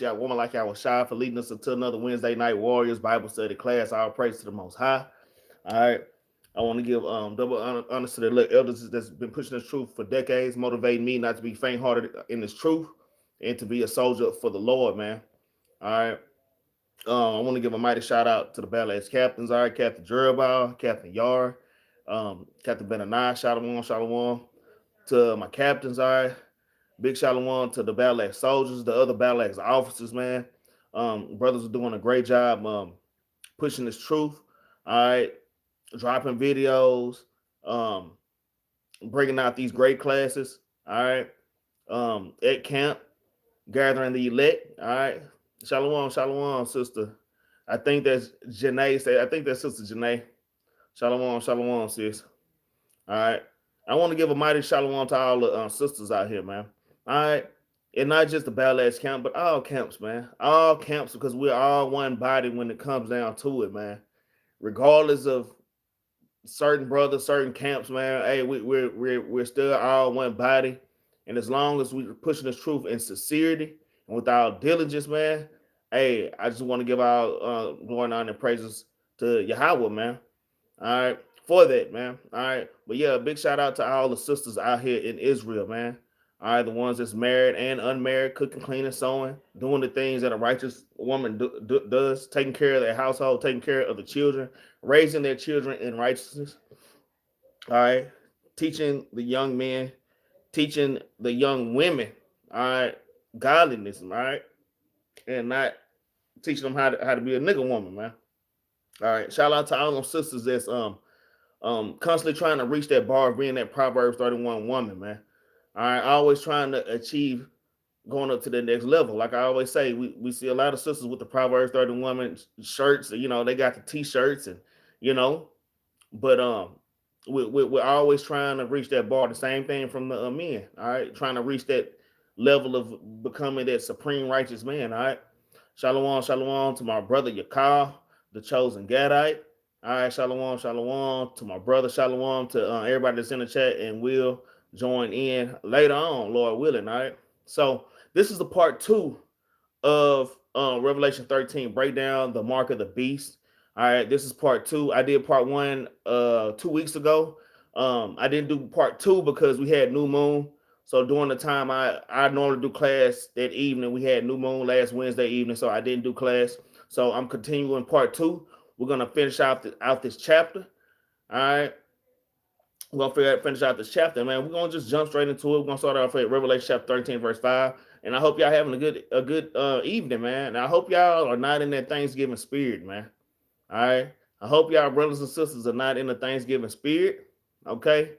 a woman like I was shy for leading us into another Wednesday night Warriors Bible study class. All praise to the Most High. All right. I want to give double honor to the elders that's been pushing this truth for decades, motivating me not to be faint-hearted in this truth and to be a soldier for the Lord, man. All right. I want to give a mighty shout out to the Battle Axes captains. All right, Captain Jerubbaal, Captain Yahri, Captain Benaniyah, Shalom, Shalom. To my captains, all right. Big shalom to the Battle Axe soldiers, the other Battle Axe officers, man. Brothers are doing a great job pushing this truth. All right, dropping videos, um, bringing out these great classes. All right, at camp, gathering the elect. All right, shalom, shalom, sister. I think that's Janae. I think that's Sister Janae. Shalom, shalom, sis. All right. I want to give a mighty shalom to all the sisters out here, man. All right. And not just the Battle Axe camp, but all camps, man. All camps, because we're all one body when it comes down to it, man. Regardless of certain brothers, certain camps, man. Hey, we're still all one body. And as long as we're pushing this truth in sincerity and with our diligence, man, hey, I just want to give our glory, honor, and praises to Yahweh, man. All right, for that, man. All right, but yeah, big shout out to all the sisters out here in Israel, man. All right, the ones that's married and unmarried, cooking, cleaning, sewing, doing the things that a righteous woman does, taking care of their household, taking care of the children, raising their children in righteousness. All right, teaching the young men, teaching the young women, all right, godliness, all right, and not teaching them how to be a nigga woman, man. All right, shout out to all them sisters that's constantly trying to reach that bar of being that Proverbs 31 woman, man. All right, always trying to achieve going up to the next level. Like I always say, we see a lot of sisters with the Proverbs 31 woman shirts. You know, they got the t-shirts and you know, but we're always trying to reach that bar. The same thing from the men. All right, trying to reach that level of becoming that supreme righteous man. All right, shalom, shalom to my brother Yakar, the chosen Gadite. All right, shalom, shalom to my brother, shalom to everybody that's in the chat and will join in later on, Lord willing. All right, so this is the part two of Revelation 13, break down the mark of the beast. All right, this is part two. I did part one 2 weeks ago. I didn't do part two because we had new moon. So during the time I normally do class that evening, we had new moon last Wednesday evening, so I didn't do class. So I'm continuing part two. We're gonna finish out this chapter. All right, we're gonna finish out this chapter, man. We're gonna just jump straight into it. We're gonna start off at Revelation chapter 13, verse 5. And I hope y'all having a good evening, man. And I hope y'all are not in that Thanksgiving spirit, man. All right. I hope y'all brothers and sisters are not in the Thanksgiving spirit. Okay.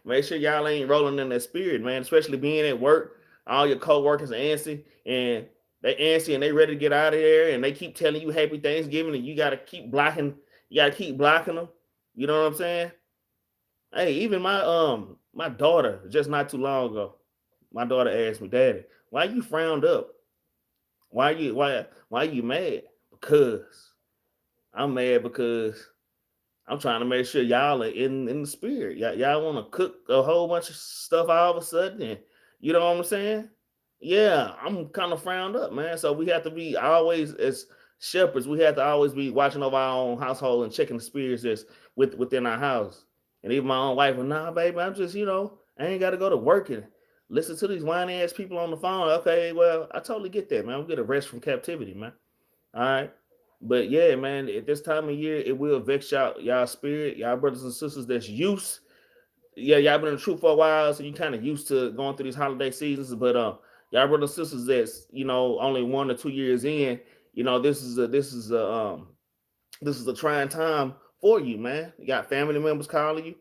Make sure y'all ain't rolling in that spirit, man. Especially being at work, all your co-workers are antsy and they ready to get out of there and they keep telling you happy Thanksgiving and you gotta keep blocking, them. You know what I'm saying? Hey, even my daughter just not too long ago, my daughter asked me, Daddy, why you frowned up? Why you mad? Because I'm mad because I'm trying to make sure y'all are in the spirit. Y'all want to cook a whole bunch of stuff all of a sudden, and you know what I'm saying? Yeah, I'm kind of frowned up, man. So we have to be always as shepherds. We have to always be watching over our own household and checking the spirits that's within our house. And even my own wife, well, nah, baby, I'm just I ain't got to go to work and listen to these whiny ass people on the phone. Okay, well, I totally get that, man. We get a rest from captivity, man. All right. But yeah, man, at this time of year, it will vex y'all spirit, y'all brothers and sisters that's used. Yeah, y'all been in the truth for a while, so you kind of used to going through these holiday seasons. But y'all brothers and sisters that's only 1 or 2 years in, this is a trying time for you, man. You got family members calling you.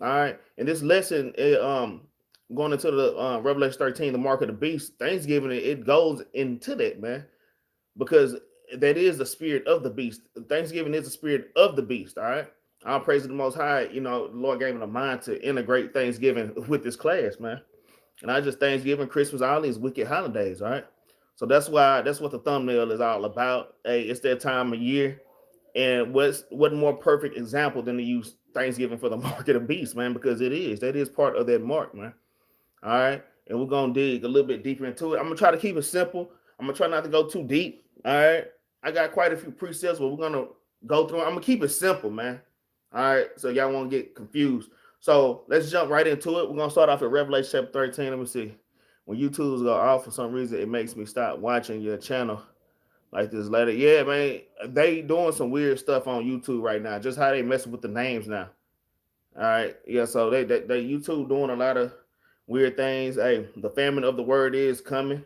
All right. And this lesson, going into the Revelation 13, the mark of the beast, Thanksgiving, it goes into that, man. Because that is the spirit of the beast. Thanksgiving is the spirit of the beast. All right. I'll praise the most high. The Lord gave me the mind to integrate Thanksgiving with this class, man. And I just Thanksgiving, Christmas, all these wicked holidays, all right. So that's what the thumbnail is all about. Hey, it's that time of year. And what more perfect example than to use Thanksgiving for the mark of the beast, man, because that is part of that mark, man. All right. And we're gonna dig a little bit deeper into it. I'm gonna try to keep it simple. I'm gonna try not to go too deep. All right. I got quite a few precepts, but we're gonna go through. I'm gonna keep it simple, man. All right. So y'all won't get confused. So let's jump right into it. We're gonna start off at Revelation chapter 13. Let me see. When YouTube's go off for some reason, it makes me stop watching your channel like this later. Yeah, man. They doing some weird stuff on YouTube right now. Just how they messing with the names now. All right. Yeah, so they YouTube doing a lot of weird things. Hey, the famine of the word is coming.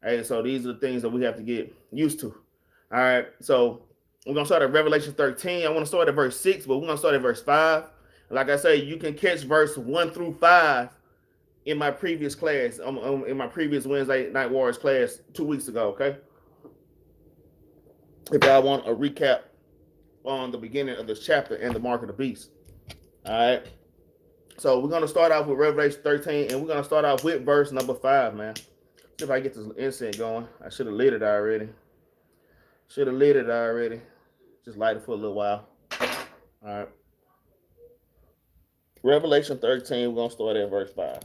Hey, so these are the things that we have to get used to. All right. So we're gonna start at Revelation 13. I want to start at verse 6, but we're gonna start at verse 5. Like I say, you can catch verse 1 through 5 in my previous class, in my previous Wednesday Night Warriors class 2 weeks ago. Okay. If y'all want a recap on the beginning of this chapter and the mark of the beast. All right. So we're gonna start off with Revelation 13, and we're gonna start off with verse number 5, man. See if I get this incense going. I should have lit it already. Just light it for a little while. All right. Revelation 13, we're gonna start at verse 5.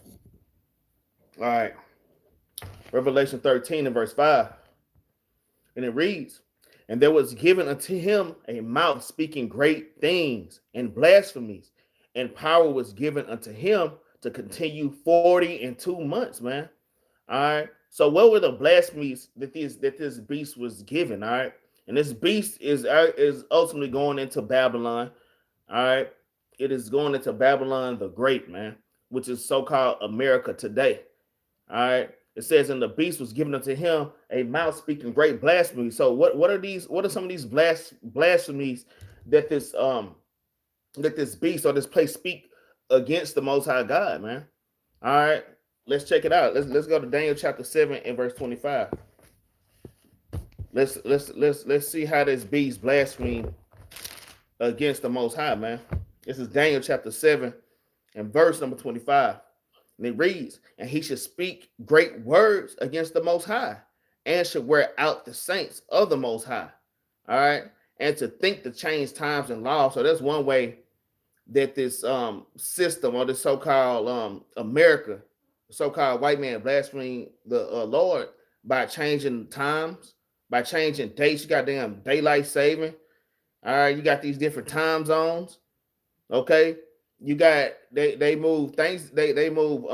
All right. Revelation 13 and verse 5. And it reads, and there was given unto him a mouth speaking great things and blasphemies, and power was given unto him to continue 42 months, man. All right. So what were the blasphemies that this beast was given? All right. And this beast is ultimately going into Babylon. All right. It is going into Babylon the Great, man, which is so-called America today. All right. It says, and the beast was given unto him a mouth speaking great blasphemy. So what are some of these blasphemies that this beast or this place speak against the Most High God, man? All right, let's check it out. Let's go to Daniel chapter 7 and verse 25. Let's see how this beast blaspheme against the Most High, man. This is Daniel chapter 7 and verse number 25. And it reads, and he should speak great words against the Most High, and should wear out the saints of the Most High. All right. And to think to change times and laws. So that's one way that this system, or this so-called America, so-called white man, blaspheme the Lord by changing times, by changing dates. You got damn daylight saving. All right. You got these different time zones. Okay. You got they move things, they move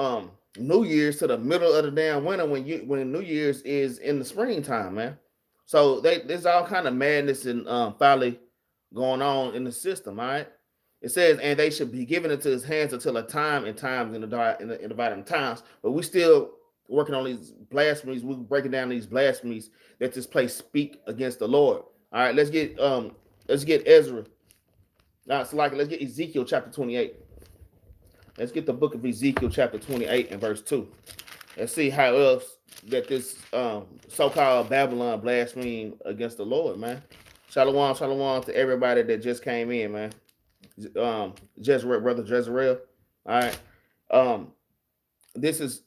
New Year's to the middle of the damn winter when New Year's is in the springtime, man. So there's all kind of madness and folly going on in the system. All right. It says, and they should be given into his hands until a time and times in the dividing times. But we still working on these blasphemies. We're breaking down these blasphemies that this place speak against the Lord. All right, let's get Ezra. Now, it's like, let's get Ezekiel chapter 28. Let's get the book of Ezekiel chapter 28 and verse 2. Let's see how else that this so-called Babylon blaspheme against the Lord, man. Shalom, shalom to everybody that just came in, man. Jezreel, brother Jezreel. All right. This is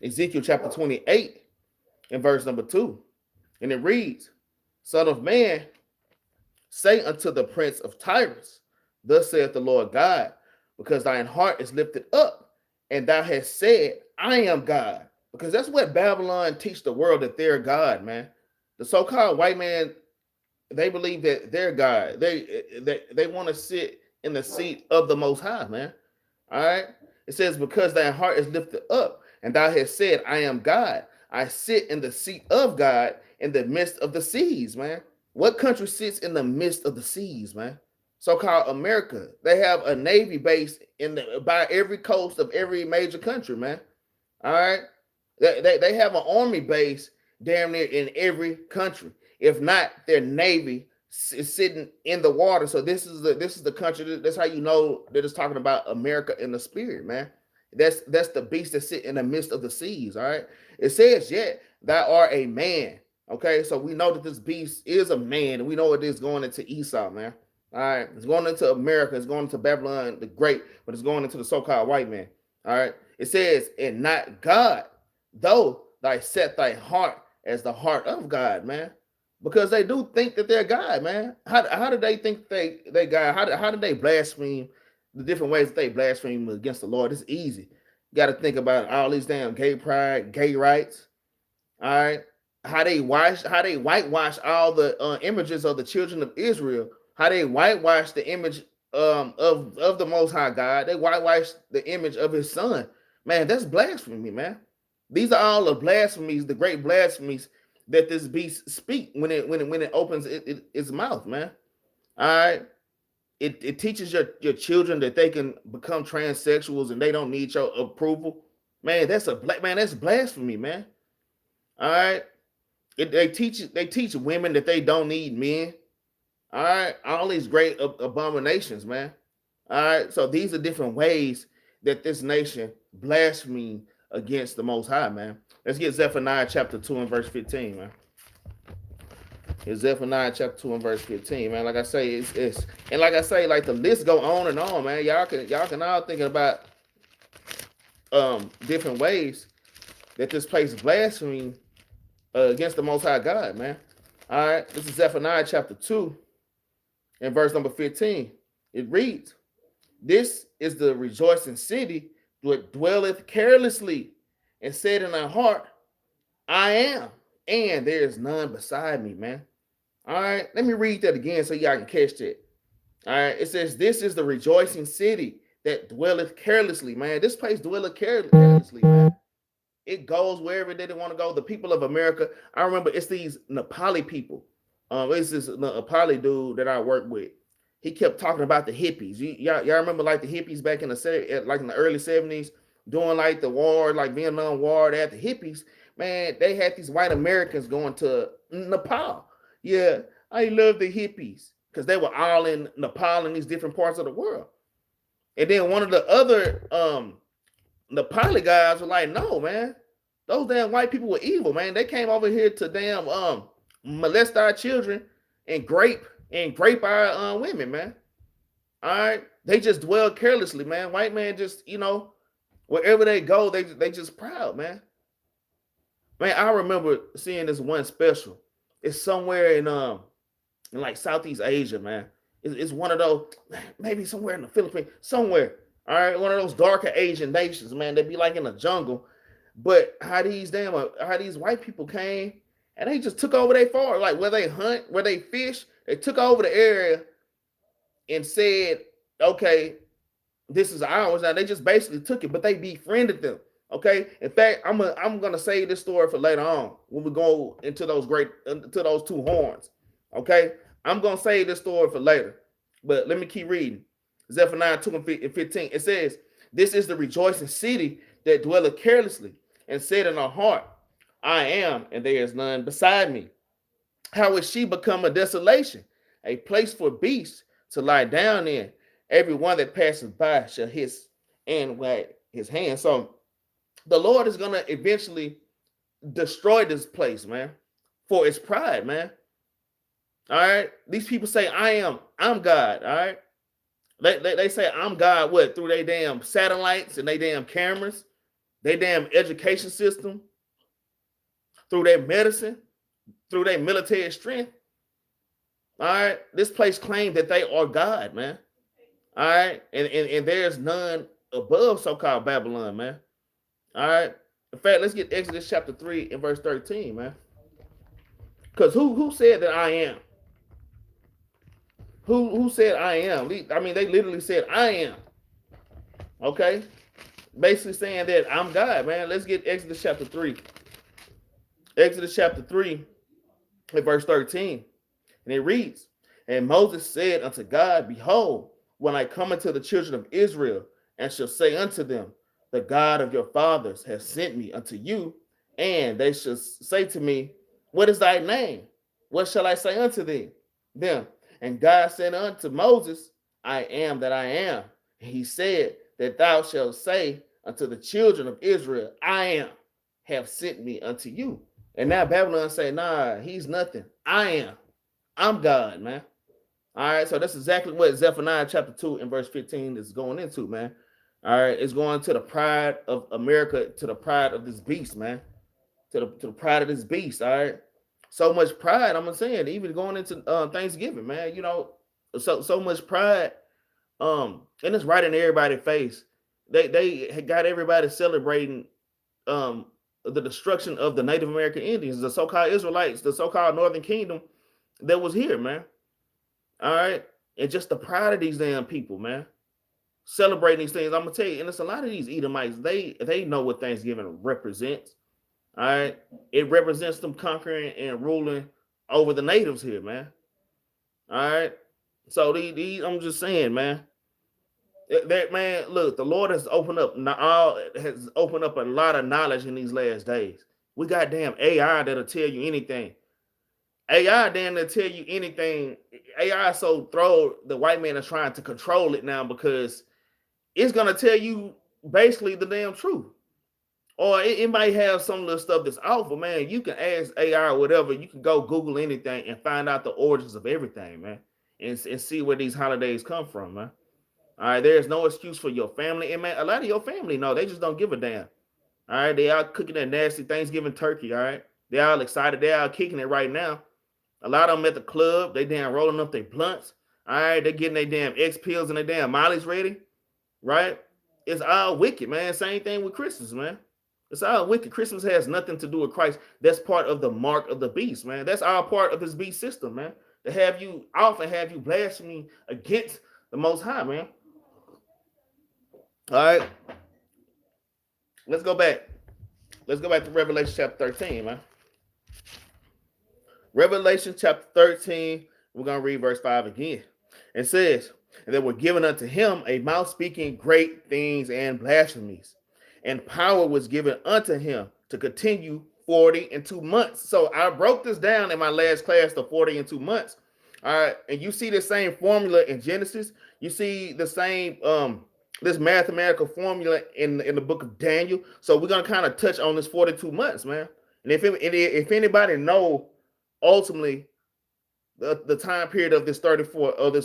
Ezekiel chapter 28 and verse number 2. And it reads, Son of man, say unto the prince of Tyrus, thus saith the Lord God, because thine heart is lifted up, and thou hast said, I am God. Because that's what Babylon teach the world, that they're God, man. The so-called white man, they believe that they're God. They want to sit in the seat of the Most High, man. All right. It says, because thy heart is lifted up, and thou hast said, I am God. I sit in the seat of God in the midst of the seas, man. What country sits in the midst of the seas, man? So-called America. They have a Navy base by every coast of every major country, man. All right. They have an Army base damn near in every country. If not, their Navy is sitting in the water. So this is the country. That's how you know that it's talking about America in the spirit, man. That's the beast that sit in the midst of the seas. All right. It says, yet thou art a man. Okay, so we know that this beast is a man, and we know it is going into Esau, man. All right, it's going into America, it's going into Babylon the Great, but it's going into the so-called white man. All right, it says, and not God, though thy set thy heart as the heart of God, man. Because they do think that they're God, man. How do they think they God? How do they blaspheme the different ways that they blaspheme against the Lord? It's easy. You got to think about all these damn gay pride, gay rights. All right. how they whitewash all the images of the children of Israel, how they whitewash the image of the Most High God. They whitewash the image of His Son. Man, that's blasphemy, man. These are all the blasphemies, the great blasphemies that this beast speak when it opens its mouth, man. All right. It teaches your children that they can become transsexuals and they don't need your approval. Man, that's blasphemy, man. All right. They teach women that they don't need men. All right. All these great abominations, man. All right. So these are different ways that this nation blaspheme against the Most High, man. Let's get Zephaniah chapter 2 and verse 15, man. It's Zephaniah chapter 2 and verse 15, man. Like I say, it's and like I say, like the list go on and on, man. Y'all can all thinking about different ways that this place is blaspheming against the Most High God, man. All right, this is Zephaniah chapter 2 and verse number 15. It reads, "This is the rejoicing city that dwelleth carelessly, and said in her heart, I am, and there is none beside me," man. All right, let me read that again so y'all can catch that. All right, it says, "This is the rejoicing city that dwelleth carelessly," man. This place dwelleth carelessly, man. It goes wherever they want to go. The people of America, I remember it's these Nepali people. It's this Nepali dude that I work with. He kept talking about the hippies. Y'all remember like the hippies back in the early 70s, doing like the war, like Vietnam War. They had the hippies. Man, they had these white Americans going to Nepal. Yeah, I love the hippies because they were all in Nepal and these different parts of the world. And then one of the other Nepali guys were like, "No, man, those damn white people were evil, man. They came over here to damn molest our children and grape our women, man. All right, they just dwell carelessly, man. White man just, wherever they go, they just proud, man. Man, I remember seeing this one special. It's somewhere in like Southeast Asia, man. It's one of those, maybe somewhere in the Philippines, somewhere. All right, one of those darker Asian nations, man. They be like in the jungle. But how these white people came and they just took over their farm, like where they hunt, where they fish. They took over the area and said, "Okay, this is ours." Now they just basically took it, but they befriended them. Okay. In fact, I'm gonna save this story for later on when we go into those two horns. Okay, I'm gonna save this story for later, but let me keep reading. Zephaniah 2 and 15. It says, "This is the rejoicing city that dwelleth carelessly, and said in her heart, I am, and there is none beside me. How is she become a desolation, a place for beasts to lie down in? Every one that passes by shall hiss and wag his hand." So the Lord is gonna eventually destroy this place, man, for its pride, man. All right, these people say, I'm God. All right, they say I'm God. What? Through their damn satellites and they damn cameras, they damn education system, through their medicine, through their military strength. All right, this place claimed that they are God, man. All right, and there's none above so-called Babylon, man. All right. In fact, let's get Exodus chapter 3 and verse 13, man. Because who said that I am? Who said I am? I mean, they literally said I am. Okay. Basically saying that I'm God, man. Let's get Exodus chapter 3. Exodus chapter 3 and verse 13. And it reads, "And Moses said unto God, Behold, when I come unto the children of Israel, and shall say unto them, The God of your fathers has sent me unto you, and they shall say to me, What is thy name? What shall I say unto them? And God said unto Moses, I am that I am. And he said that thou shalt say unto the children of Israel, I am, have sent me unto you." And now Babylon say, "Nah, he's nothing. I am. I'm God, man." All right, so that's exactly what Zephaniah chapter 2 and verse 15 is going into, man. All right, it's going to the pride of America, to the pride of this beast, man. To the pride of this beast, all right? So much pride, I'm saying, even going into Thanksgiving, man, so much pride, and it's right in everybody's face. They got everybody celebrating the destruction of the Native American Indians, the so-called Israelites, the so-called Northern Kingdom that was here, man. All right. And just the pride of these damn people, man. Celebrating these things. I'm gonna tell you, and it's a lot of these Edomites, they know what Thanksgiving represents. All right. It represents them conquering and ruling over the natives here, man. All right. So these I'm just saying, man. That man, look, the Lord has opened up a lot of knowledge in these last days. We got damn AI that'll tell you anything. AI damn near tell you anything. AI so throw the white man is trying to control it now because it's gonna tell you basically the damn truth. Or it might have some of the stuff that's off, but man, you can ask AI or whatever. You can go Google anything and find out the origins of everything, man, and see where these holidays come from, man. All right, there's no excuse for your family, and man, a lot of your family, no, they just don't give a damn. All right, they out cooking that nasty Thanksgiving turkey. All right, they all excited, they all kicking it right now. A lot of them at the club, they damn rolling up their blunts. All right, they getting their damn X pills and their damn Molly's ready. Right? It's all wicked, man. Same thing with Christmas, man. It's all wicked. Christmas has nothing to do with Christ. That's part of the mark of the beast, man. That's all part of his beast system, man. To have you off and have you blaspheming against the Most High, man. All right. Let's go back. Let's go back to Revelation chapter 13, man. Revelation chapter 13, we're going to read verse 5 again. It says, and they were given unto him a mouth speaking great things and blasphemies. And power was given unto him to continue 42 months. So I broke this down in my last class, the 42 months. All right. And you see the same formula in Genesis. You see the same this mathematical formula in the book of Daniel. So we're going to kind of touch on this 42 months, man. And if anybody know ultimately the time period of this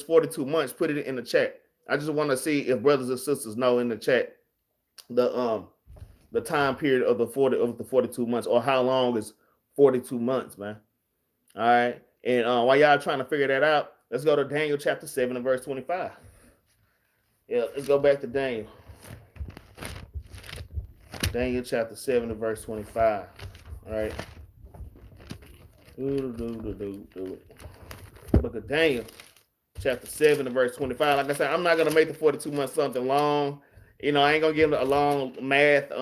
42 months, put it in the chat. I just want to see if brothers and sisters know in the chat the time period of the 42 months, or how long is 42 months, man. All right. And while y'all trying to figure that out, let's go to Daniel chapter 7 and verse 25. Yeah, let's go back to Daniel. Daniel chapter 7 and verse 25. All right. Book of Daniel, chapter 7 and verse 25. Like I said, I'm not gonna make the 42 months something long. You know, I ain't gonna give a long math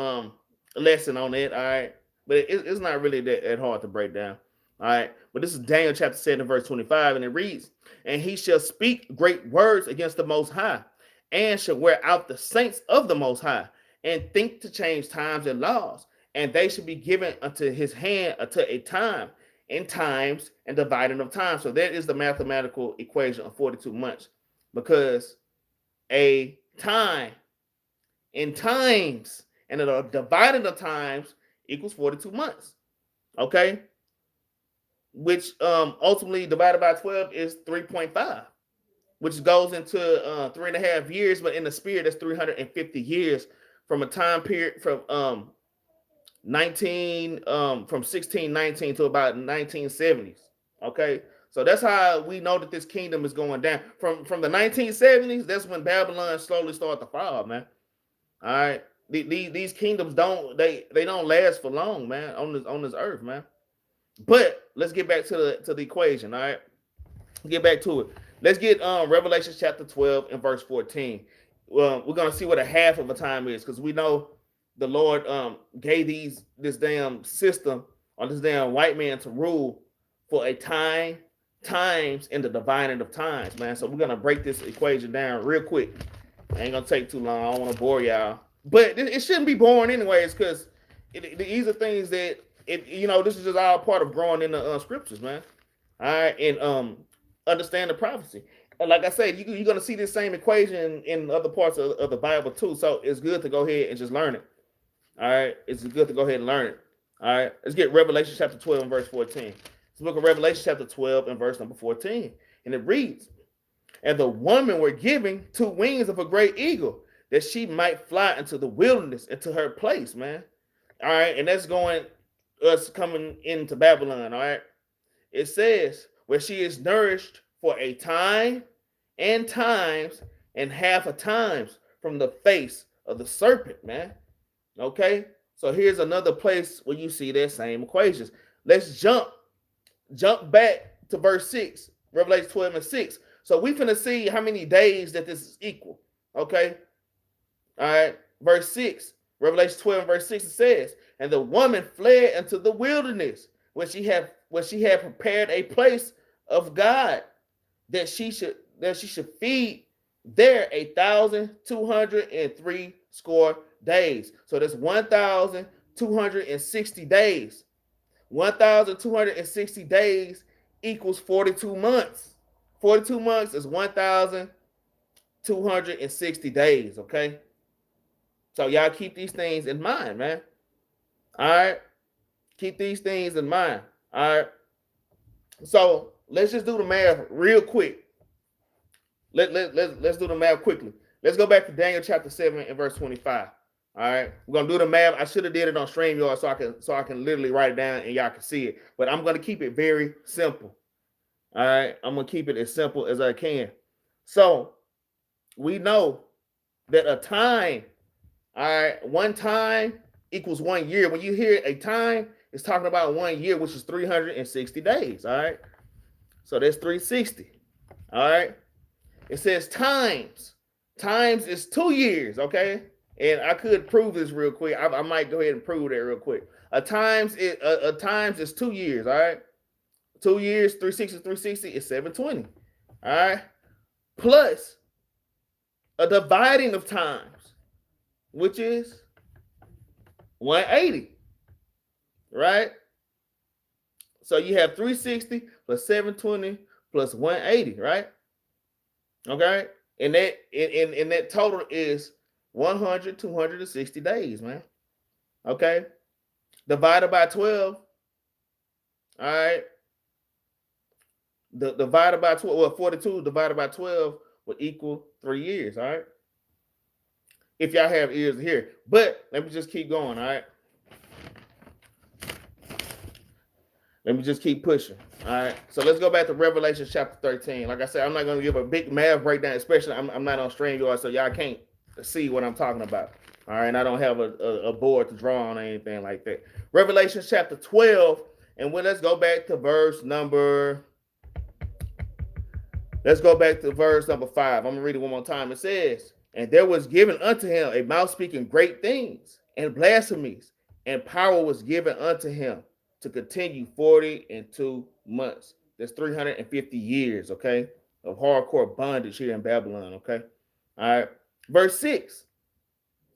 lesson on it. All right, but it's not really that hard to break down. All right, but this is Daniel chapter 7 and verse 25, and it reads, "And he shall speak great words against the Most High, and shall wear out the saints of the Most High, and think to change times and laws, and they should be given unto his hand until a time, and times, and dividing of time." So that is the mathematical equation of 42 months, because a time in times and a dividing of times equals 42 months. Okay, which ultimately divided by 12 is 3.5, which goes into 3.5 years, but in the spirit that's 350 years from a time period from 1619 to about 1970s. Okay, so that's how we know that this kingdom is going down. From the 1970s, that's when Babylon slowly started to fall, man. All right, these kingdoms don't last for long, man, on this earth, man. But let's get back to the equation. All right, get back to it. Let's get Revelation chapter 12 and verse 14. Well, we're gonna see what a half of a time is, because we know the Lord gave this damn system, or this damn white man, to rule for a time, times, and the dividing of times, man. So we're gonna break this equation down real quick. I ain't gonna take too long. I don't want to bore y'all, but it shouldn't be boring anyways, because these are things that this is just all part of growing in the scriptures, man. All right, and understand the prophecy. Like I said, you're gonna see this same equation in other parts of the Bible too. So it's good to go ahead and just learn it. All right, it's good to go ahead and learn it. All right, let's get Revelation chapter 12 and verse 14. It's the book of Revelation chapter 12 and verse number 14, and it reads, "And the woman were given 2 wings of a great eagle, that she might fly into the wilderness, into her place," man. All right, and that's going us coming into Babylon. All right, it says, "Where she is nourished for a time and times and half a times from the face of the serpent," man. Okay, So here's another place where you see that same equations. Let's jump back to verse 6, Revelation 12 and 6. So we finna see how many days that this is equal. Okay. All right. Verse 6, Revelation 12 and verse 6, it says, and the woman fled into the wilderness where she had prepared a place of God that she should feed there 1,203 score days. So that's 1,260 days. 1,260 days equals 42 months. 42 months is 1,260 days, okay? So y'all keep these things in mind, man. All right? Keep these things in mind. All right? So let's just do the math real quick. Let's do the math quickly. Let's go back to Daniel chapter 7 and verse 25. All right, we're gonna do the math. I should have did it on StreamYard so I can literally write it down and y'all can see it. But I'm gonna keep it very simple. All right, I'm gonna keep it as simple as I can. So we know that a time, all right, one time equals 1 year. When you hear a time, it's talking about 1 year, which is 360 days. All right, so that's 360. All right. It says times. Times is 2 years, okay? And I could prove this real quick. I might go ahead and prove that real quick. A times is 2 years, all right? 2 years, 360 is 720, all right? Plus a dividing of times, which is 180, right? So you have 360 plus 720 plus 180, right? Okay, and that total is 260 days, man. Okay, divided by 12. All right, divided by 12. Well, 42 divided by 12 would equal 3 years. All right, if y'all have ears to hear. But let me just keep going. All right, let me just keep pushing. All right, so let's go back to Revelation chapter 13. Like I said, I'm not going to give a big math breakdown, especially I'm not on StreamYard, so y'all can't see what I'm talking about. All right, and I don't have a board to draw on or anything like that. Revelation chapter 12, and let's go back to verse number 5. I'm going to read it one more time. It says, and there was given unto him a mouth speaking great things and blasphemies, and power was given unto him to continue 42 months. That's 350 years, okay, of hardcore bondage here in Babylon, okay? All right, verse 6,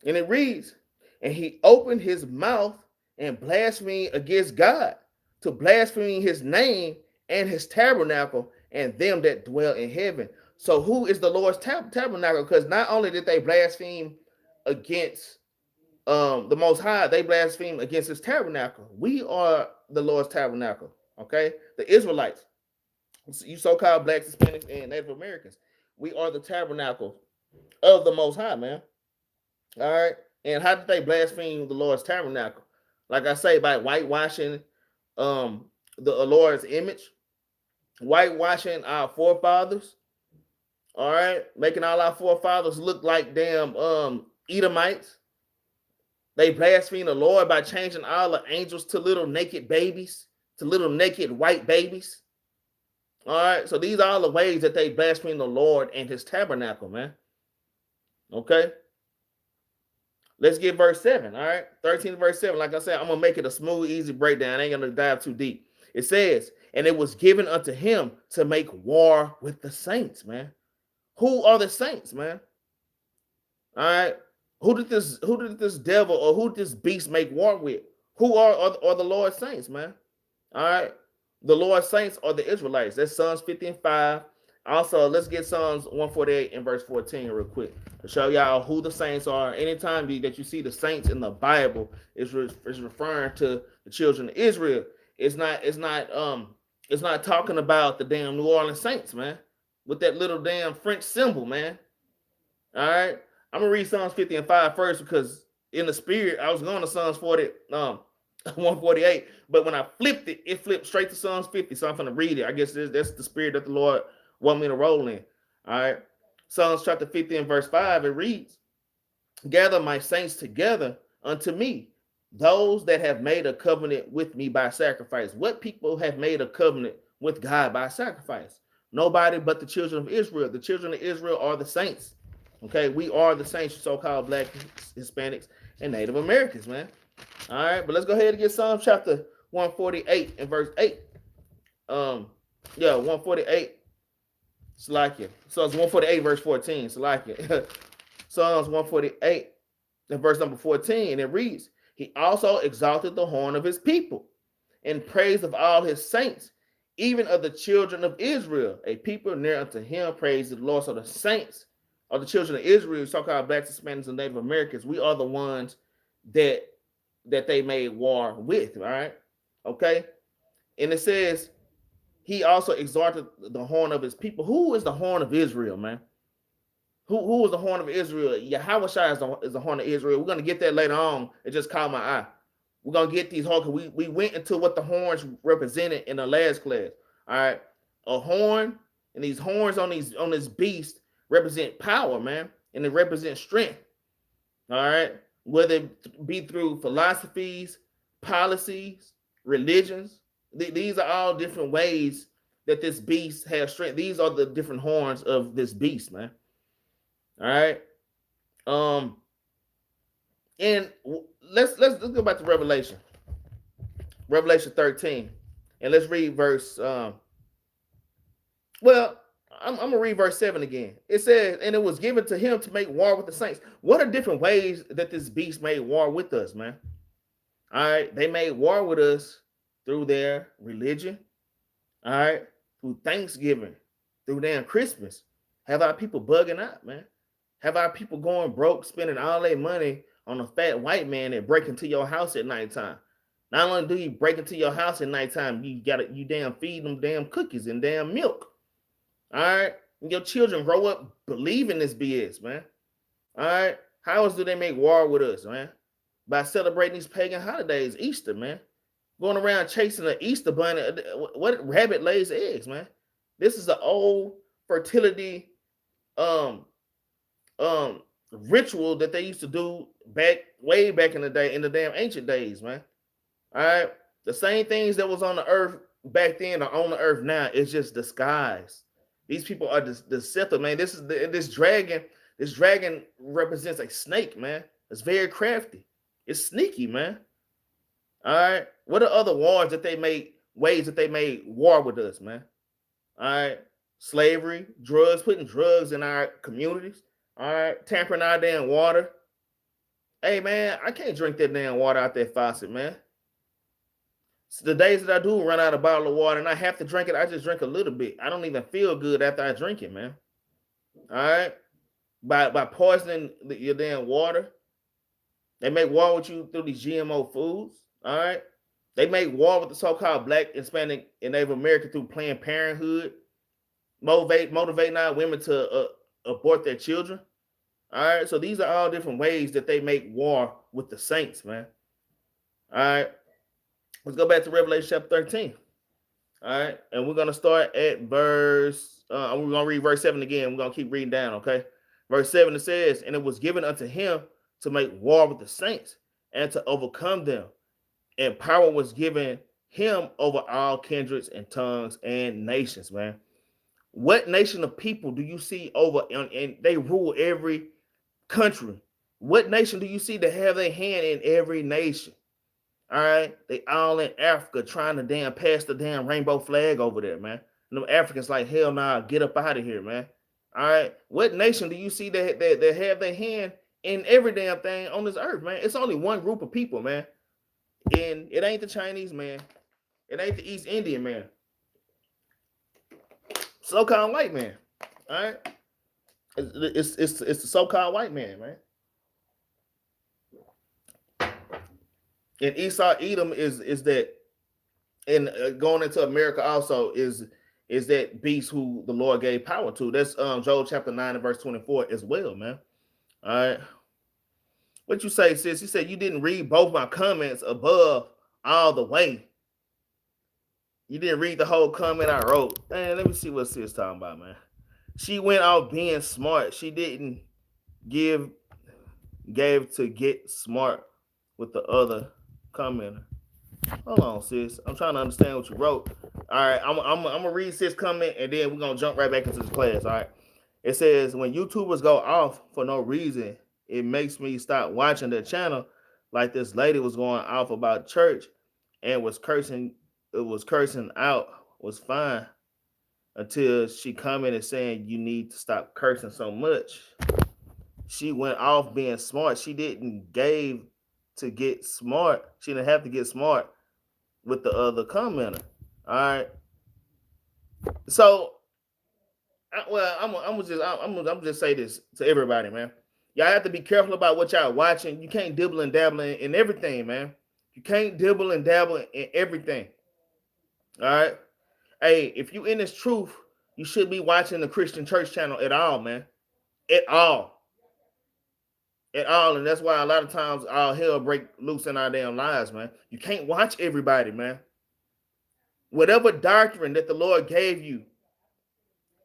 and it reads, and he opened his mouth and blasphemed against God, to blaspheme his name and his tabernacle and them that dwell in heaven. So who is the Lord's tabernacle? Because not only did they blaspheme against the Most High, they blaspheme against his tabernacle. We are the Lord's tabernacle, okay? The Israelites, you so-called blacks, Hispanics, and Native Americans, we are the tabernacle of the Most High, man. All right, and how did they blaspheme the Lord's tabernacle? Like I say, by whitewashing the Lord's image, whitewashing our forefathers. All right, making all our forefathers look like damn Edomites. They blaspheme the Lord by changing all the angels to little naked babies, to little naked white babies. All right, so these are all the ways that they blaspheme the Lord and his tabernacle, man. Okay, let's get verse 7. All right, 13 verse 7. Like I said, I'm gonna make it a smooth, easy breakdown. I ain't gonna dive too deep. It says, and it was given unto him to make war with the saints, man. Who are the saints, man? All right, who did this devil or who did this beast make war with? Who are the Lord's saints, man? All right, the Lord's saints are the Israelites. That's Psalms 50 and 5. Also, let's get Psalms 148 and verse 14 real quick to show y'all who the saints are. Anytime that you see the saints in the Bible, is referring to the children of Israel. It's not talking about the damn New Orleans Saints, man, with that little damn French symbol, man. All right, I'm gonna read Psalms 50 and 5 first, because in the spirit I was going to Psalms 148, but when I flipped it, it flipped straight to Psalms 50. So I'm gonna read it. I guess that's the spirit that the Lord want me to roll in. All right, Psalms chapter 50 and verse 5. It reads, "Gather my saints together unto me, Those that have made a covenant with me by sacrifice. What people have made a covenant with God by sacrifice? Nobody but the children of Israel. The children of Israel are the saints. Okay, we are the saints, so-called Black, Hispanics, and Native Americans, man. All right, but let's go ahead and get Psalm chapter 148 and verse 8. 148. Salakia. Psalms 148, verse 14. Salakia. Psalms 148 and verse number 14. And it reads, He also exalted the horn of his people in praise of all his saints, even of the children of Israel, a people near unto him. Praise the Lord. So the saints of the children of Israel, so-called Blacks, Hispanics, and Native Americans, we are the ones that they made war with, all right? Okay? And it says, he also exalted the horn of his people. Who is the horn of Israel, man? Who is the horn of Israel? Yahweh is the horn of Israel. We're going to get that later on. It just caught my eye. We're going to get these horns. We went into what the horns represented in the last class. All right. A horn, and these horns on this beast represent power, man. And it represents strength. All right. Whether it be through philosophies, policies, religions. These are all different ways that this beast has strength. These are the different horns of this beast, man. All right. And let's go back to Revelation 13, and let's read verse I'm gonna read verse 7 again. It says, and it was given to him to make war with the saints. What are different ways that this beast made war with us, man? All right, they made war with us through their religion, all right, through Thanksgiving, through damn Christmas. Have our people bugging out, man? Have our people going broke, spending all their money on a fat white man that break into your house at nighttime? Not only do you break into your house at nighttime, you damn feed them damn cookies and damn milk. All right, and your children grow up believing this BS, man. All right, how else do they make war with us, man? By celebrating these pagan holidays, Easter, man. Going around chasing an Easter bunny. What rabbit lays eggs, man? This is the old fertility ritual that they used to do way back in the day, in the damn ancient days, man. All right, the same things that was on the earth back then are on the earth now. It's just disguised. These people are deceptive, man. This dragon represents a snake, man. It's very crafty. It's sneaky, man. All right. What are other ways that they made war with us, man? All right. Slavery, drugs, putting drugs in our communities. All right. Tampering our damn water. Hey, man, I can't drink that damn water out that faucet, man. So the days that I do run out of bottle of water and I have to drink it, I just drink a little bit. I don't even feel good after I drink it, man. All right. By poisoning your damn water. They make war with you through these GMO foods. All right. They make war with the so-called Black, Hispanic, and Native American through Planned Parenthood, motivating our women to abort their children. All right. So these are all different ways that they make war with the saints, man. All right. Let's go back to Revelation chapter 13. All right. And we're going to start at verse, we're going to read verse 7 again. We're going to keep reading down, okay? Verse 7, it says, and it was given unto him to make war with the saints and to overcome them. And power was given him over all kindreds and tongues and nations, man. What nation of people do you see over, and they rule every country? What nation do you see that have their hand in every nation? All right, they all in Africa trying to damn pass the damn rainbow flag over there, man. And them Africans like, hell nah, get up out of here, man. All right, what nation do you see that have their hand in every damn thing on this earth, man? It's only one group of people, man. And it ain't the Chinese, man. It ain't the East Indian, man. So-called white man. All right, it's the so-called white man, man. And Esau, Edom is that, and going into America also is that beast who the Lord gave power to. That's Joel chapter 9 and verse 24 as well, man. All right. What you say, sis? He said you didn't read both my comments above all the way. You didn't read the whole comment I wrote. Man, let me see what sis talking about, man. She went out being smart. She didn't gave to get smart with the other commenter. Hold on, sis. I'm trying to understand what you wrote. All right, I'm gonna read sis comment and then we're gonna jump right back into this class. All right. It says when YouTubers go off for no reason, it makes me stop watching their channel. Like this lady was going off about church and was cursing. It was cursing out was fine until she commented saying you need to stop cursing so much. She went off being smart. She didn't gave to get smart. She didn't have to get smart with the other commenter. All right. So, I'm just say this to everybody, man. Y'all have to be careful about what y'all watching. You can't dibble and dabble in everything, man. You can't dibble and dabble in everything. All right. Hey, if you in this truth, you should be watching the Christian church channel at all, man. At all. At all. And that's why a lot of times all hell break loose in our damn lives, man. You can't watch everybody, man. Whatever doctrine that the Lord gave you,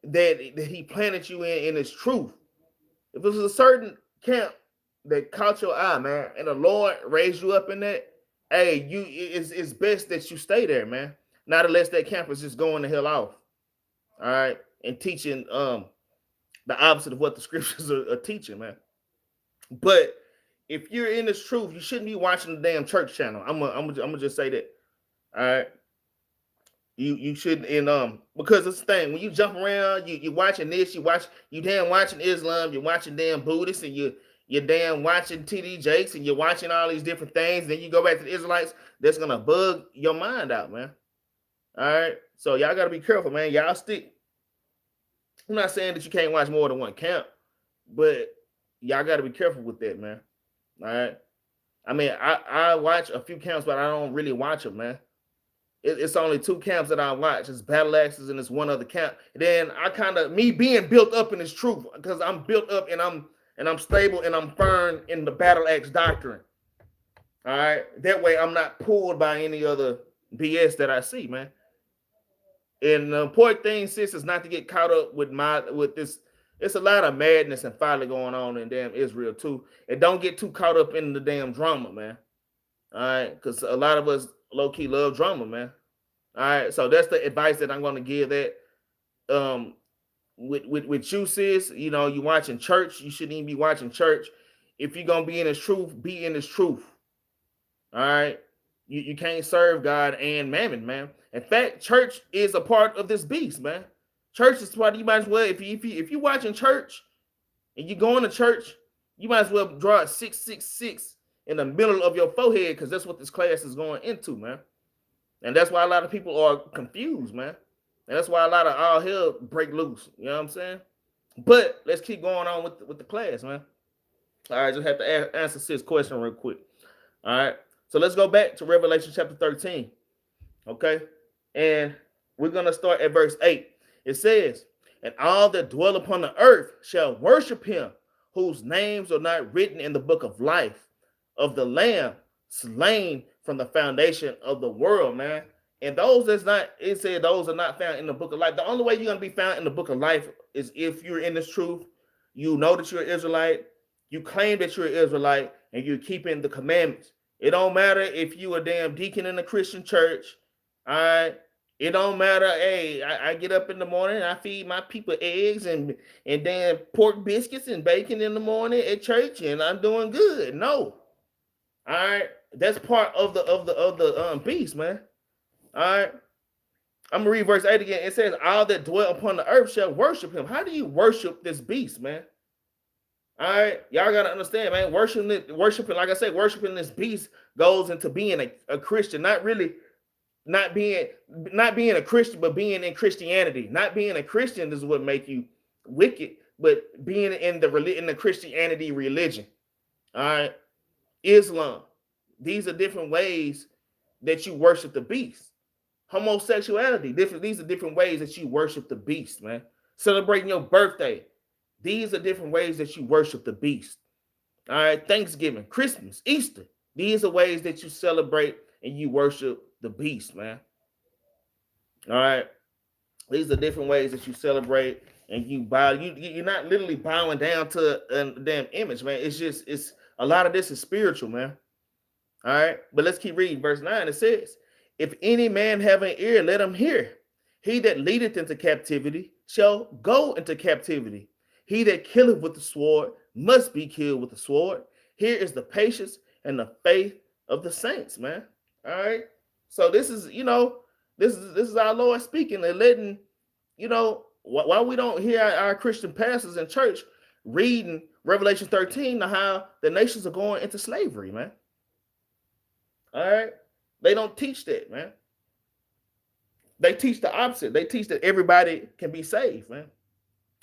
that he planted you in his truth. If it was a certain camp that caught your eye, man, and the Lord raised you up in that, hey, it's best that you stay there, man. Not unless that camp is just going the hell off. All right. And teaching the opposite of what the scriptures are teaching, man. But if you're in this truth, you shouldn't be watching the damn church channel. I'm gonna just say that. All right. You shouldn't, and because it's the thing, when you jump around, you watching this, you damn watching Islam, you're watching damn Buddhists, and you're damn watching TD Jakes, and you're watching all these different things. Then you go back to the Israelites, that's gonna bug your mind out, man. All right, so y'all gotta be careful, man. Y'all stick. I'm not saying that you can't watch more than one camp, but y'all gotta be careful with that, man. All right. I mean, I watch a few camps, but I don't really watch them, man. It's only two camps that I watch. It's Battle Axes and it's one other camp. And then I kind of, me being built up in this truth, because I'm built up and I'm stable and I'm firm in the Battle Axe doctrine. All right. That way I'm not pulled by any other BS that I see, man. And the important thing, sis, is not to get caught up with this. It's a lot of madness and folly going on in damn Israel too. And don't get too caught up in the damn drama, man. All right, because a lot of us low-key love drama, man. All right, so that's the advice that I'm going to give that. With you, sis, you know, you watching church, you shouldn't even be watching church. If you're going to be in this truth, be in this truth. All right, you can't serve God and mammon, man. In fact, church is a part of this beast, man. Church is part. You might as well, if you watching church and you going to church, you might as well draw a 666 in the middle of your forehead, because that's what this class is going into, man. And that's why a lot of people are confused, man. And that's why a lot of all hell break loose. You know what I'm saying? But let's keep going on with the class, man. All right, just have to answer sis' question real quick. All right, so let's go back to Revelation chapter 13. Okay, and we're gonna start at verse 8. It says, "And all that dwell upon the earth shall worship him, whose names are not written in the book of life of the Lamb slain from the foundation of the world," man. And those that's not, it said those are not found in the book of life. The only way you're going to be found in the book of life is if you're in this truth, you know that you're an Israelite, you claim that you're an Israelite, and you're keeping the commandments. It don't matter if you a damn deacon in a Christian church, all right? It don't matter, hey, I get up in the morning and I feed my people eggs and damn pork biscuits and bacon in the morning at church and I'm doing good. No. All right, that's part of the beast, man. All right, I'm gonna read verse 8 again. It says, "All that dwell upon the earth shall worship him." How do you worship this beast, man? All right, y'all gotta understand, man. Worshiping, like I said, worshiping this beast goes into being a Christian, not being a Christian, but being in Christianity. Not being a Christian is what make you wicked, but being in the Christianity religion. All right. Islam. These are different ways that you worship the beast. Homosexuality. These are different ways that you worship the beast, man. Celebrating your birthday. These are different ways that you worship the beast. All right. Thanksgiving, Christmas, Easter. These are ways that you celebrate and you worship the beast, man. All right. These are different ways that you celebrate and you bow. You're not literally bowing down to a damn image, man. It's a lot of this is spiritual, man. All right, but let's keep reading. Verse 9, it says, if any man have an ear, let him hear. He that leadeth into captivity shall go into captivity. He that killeth with the sword must be killed with the sword. Here is the patience and the faith of the saints, man. All right. So this is, this is our Lord speaking and letting, why we don't hear our Christian pastors in church reading Revelation 13 to how the nations are going into slavery, man. All right. They don't teach that, man. They teach the opposite. They teach that everybody can be saved, man.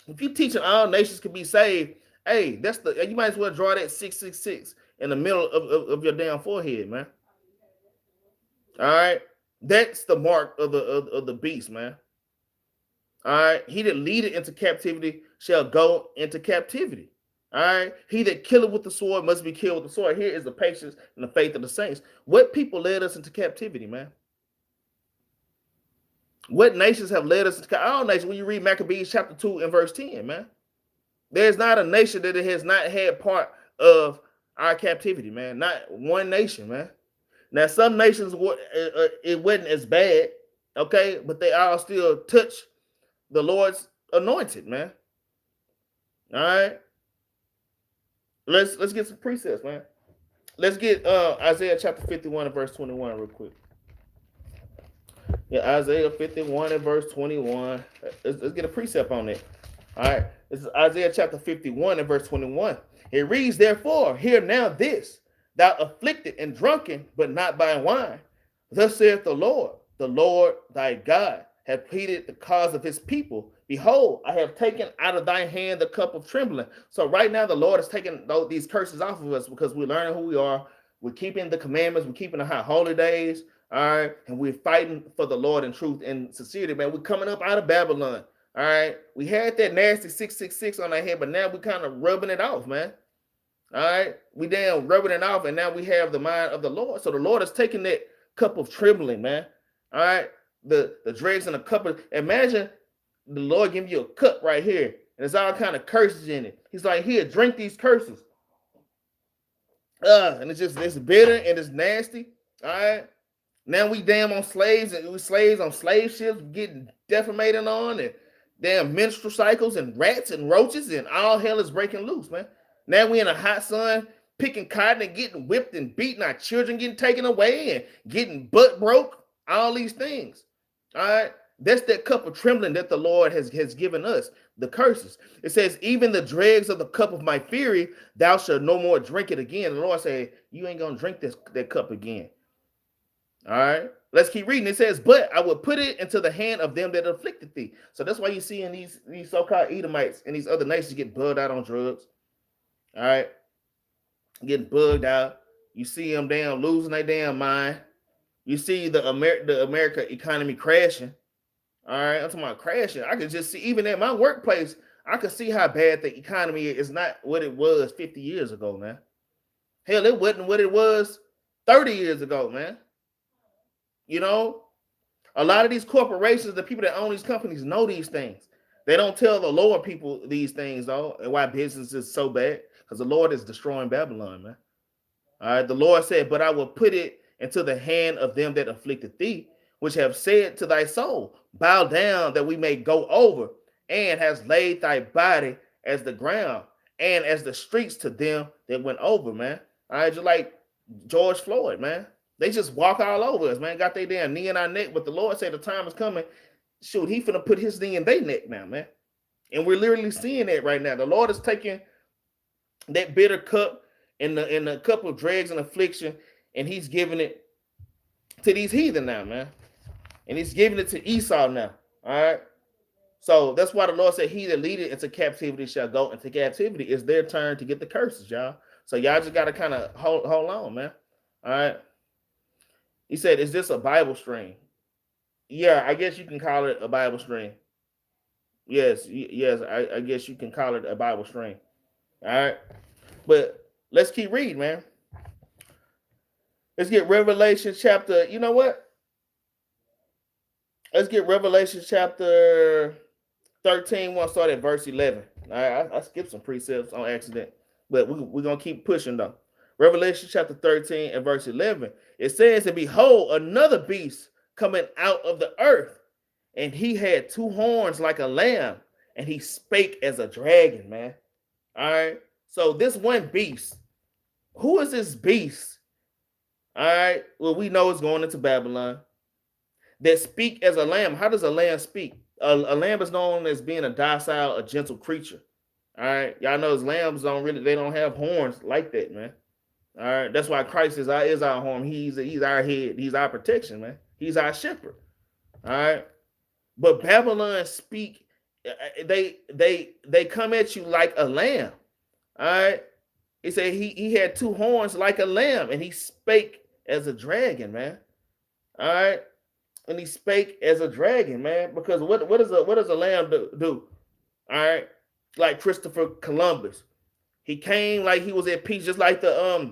If you teaching all nations can be saved, hey, you might as well draw that 666 in the middle of your damn forehead, man. All right. That's the mark of the beast, man. All right. He that leadeth into captivity shall go into captivity. All right. He that killeth with the sword must be killed with the sword. Here is the patience and the faith of the saints. What people led us into captivity, man? What nations have led us into all nations? When you read Maccabees chapter 2 and verse 10, man, there's not a nation that has not had part of our captivity, man. Not one nation, man. Now, some nations, it wasn't as bad, okay, but they all still touch the Lord's anointed, man. All right. Let's get some precepts, man. Let's get Isaiah chapter 51 and verse 21 real quick. Yeah, Isaiah 51 and verse 21. Let's get a precept on it. All right. This is Isaiah chapter 51 and verse 21. It reads, therefore, hear now this, thou afflicted and drunken, but not by wine. Thus saith the Lord thy God, hath pleaded the cause of his people. Behold, I have taken out of thy hand the cup of trembling. So right now the Lord is taking these curses off of us because we're learning who we are. We're keeping the commandments. We're keeping the high holy days. All right. And we're fighting for the Lord in truth and sincerity, man. We're coming up out of Babylon. All right. We had that nasty 666 on our head, but now we're kind of rubbing it off, man. All right. We damn rubbing it off, and now we have the mind of the Lord. So the Lord is taking that cup of trembling, man. All right. The dregs in a cup of, imagine the Lord giving you a cup right here, and there's all kind of curses in it. He's like, here, drink these curses. And it's bitter and it's nasty. All right. Now we damn on slaves, and we slaves on slave ships getting defamated on, and damn menstrual cycles and rats and roaches, and all hell is breaking loose, man. Now we in a hot sun picking cotton and getting whipped and beaten, our children getting taken away and getting butt broke, all these things. All right. That's that cup of trembling that the Lord has given us, the curses. It says, even the dregs of the cup of my fury, thou shalt no more drink it again. The Lord said, you ain't going to drink that cup again. All right. Let's keep reading. It says, but I will put it into the hand of them that afflicted thee. So that's why you see in these so-called Edomites and these other nations get bugged out on drugs. All right. Getting bugged out. You see them damn losing their damn mind. You see the America economy crashing. All right. I'm talking about crashing. I could just see, even at my workplace, I could see how bad the economy is. Not what it was 50 years ago, man. Hell, it wasn't what it was 30 years ago, man. You know, a lot of these corporations, the people that own these companies know these things. They don't tell the lower people these things, though, and why business is so bad, because the Lord is destroying Babylon, man. All right. The Lord said, but I will put it into the hand of them that afflicted thee, which have said to thy soul, bow down that we may go over, and has laid thy body as the ground and as the streets to them that went over, man. All right. Just like George Floyd, man. They just walk all over us, man. Got their damn knee in our neck, but the Lord said the time is coming. Shoot, he finna put his knee in their neck now, man. And we're literally seeing that right now. The Lord is taking that bitter cup in the cup of dregs and affliction, and he's giving it to these heathen now, man. And he's giving it to Esau now. All right. So that's why the Lord said, he that leadeth into captivity shall go into captivity. It's their turn to get the curses, y'all. So y'all just gotta kind of hold on, man. All right. He said, is this a Bible stream? Yeah, I guess you can call it a Bible stream. Yes, I guess you can call it a Bible stream. All right. But let's keep reading, man. Let's get Revelation chapter, you know what? Let's get Revelation chapter 13. We'll start at verse 11. All right, I skipped some precepts on accident, but we're going to keep pushing, though. Revelation chapter 13 and verse 11. It says, and behold, another beast coming out of the earth, and he had two horns like a lamb, and he spake as a dragon, man. All right. So this one beast, who is this beast? All right. Well, we know it's going into Babylon. That speak as a lamb. How does a lamb speak? A lamb is known as being a docile, a gentle creature. All right. Y'all know lambs they don't have horns like that, man. All right. That's why Christ is our horn. He's our head. He's our protection, man. He's our shepherd. All right. But Babylon speak, they come at you like a lamb. All right. He said he had two horns like a lamb, and he spake as a dragon, man. All right. And he spake as a dragon, man. Because what does a lamb do? All right. Like Christopher Columbus. He came like he was at peace, just like the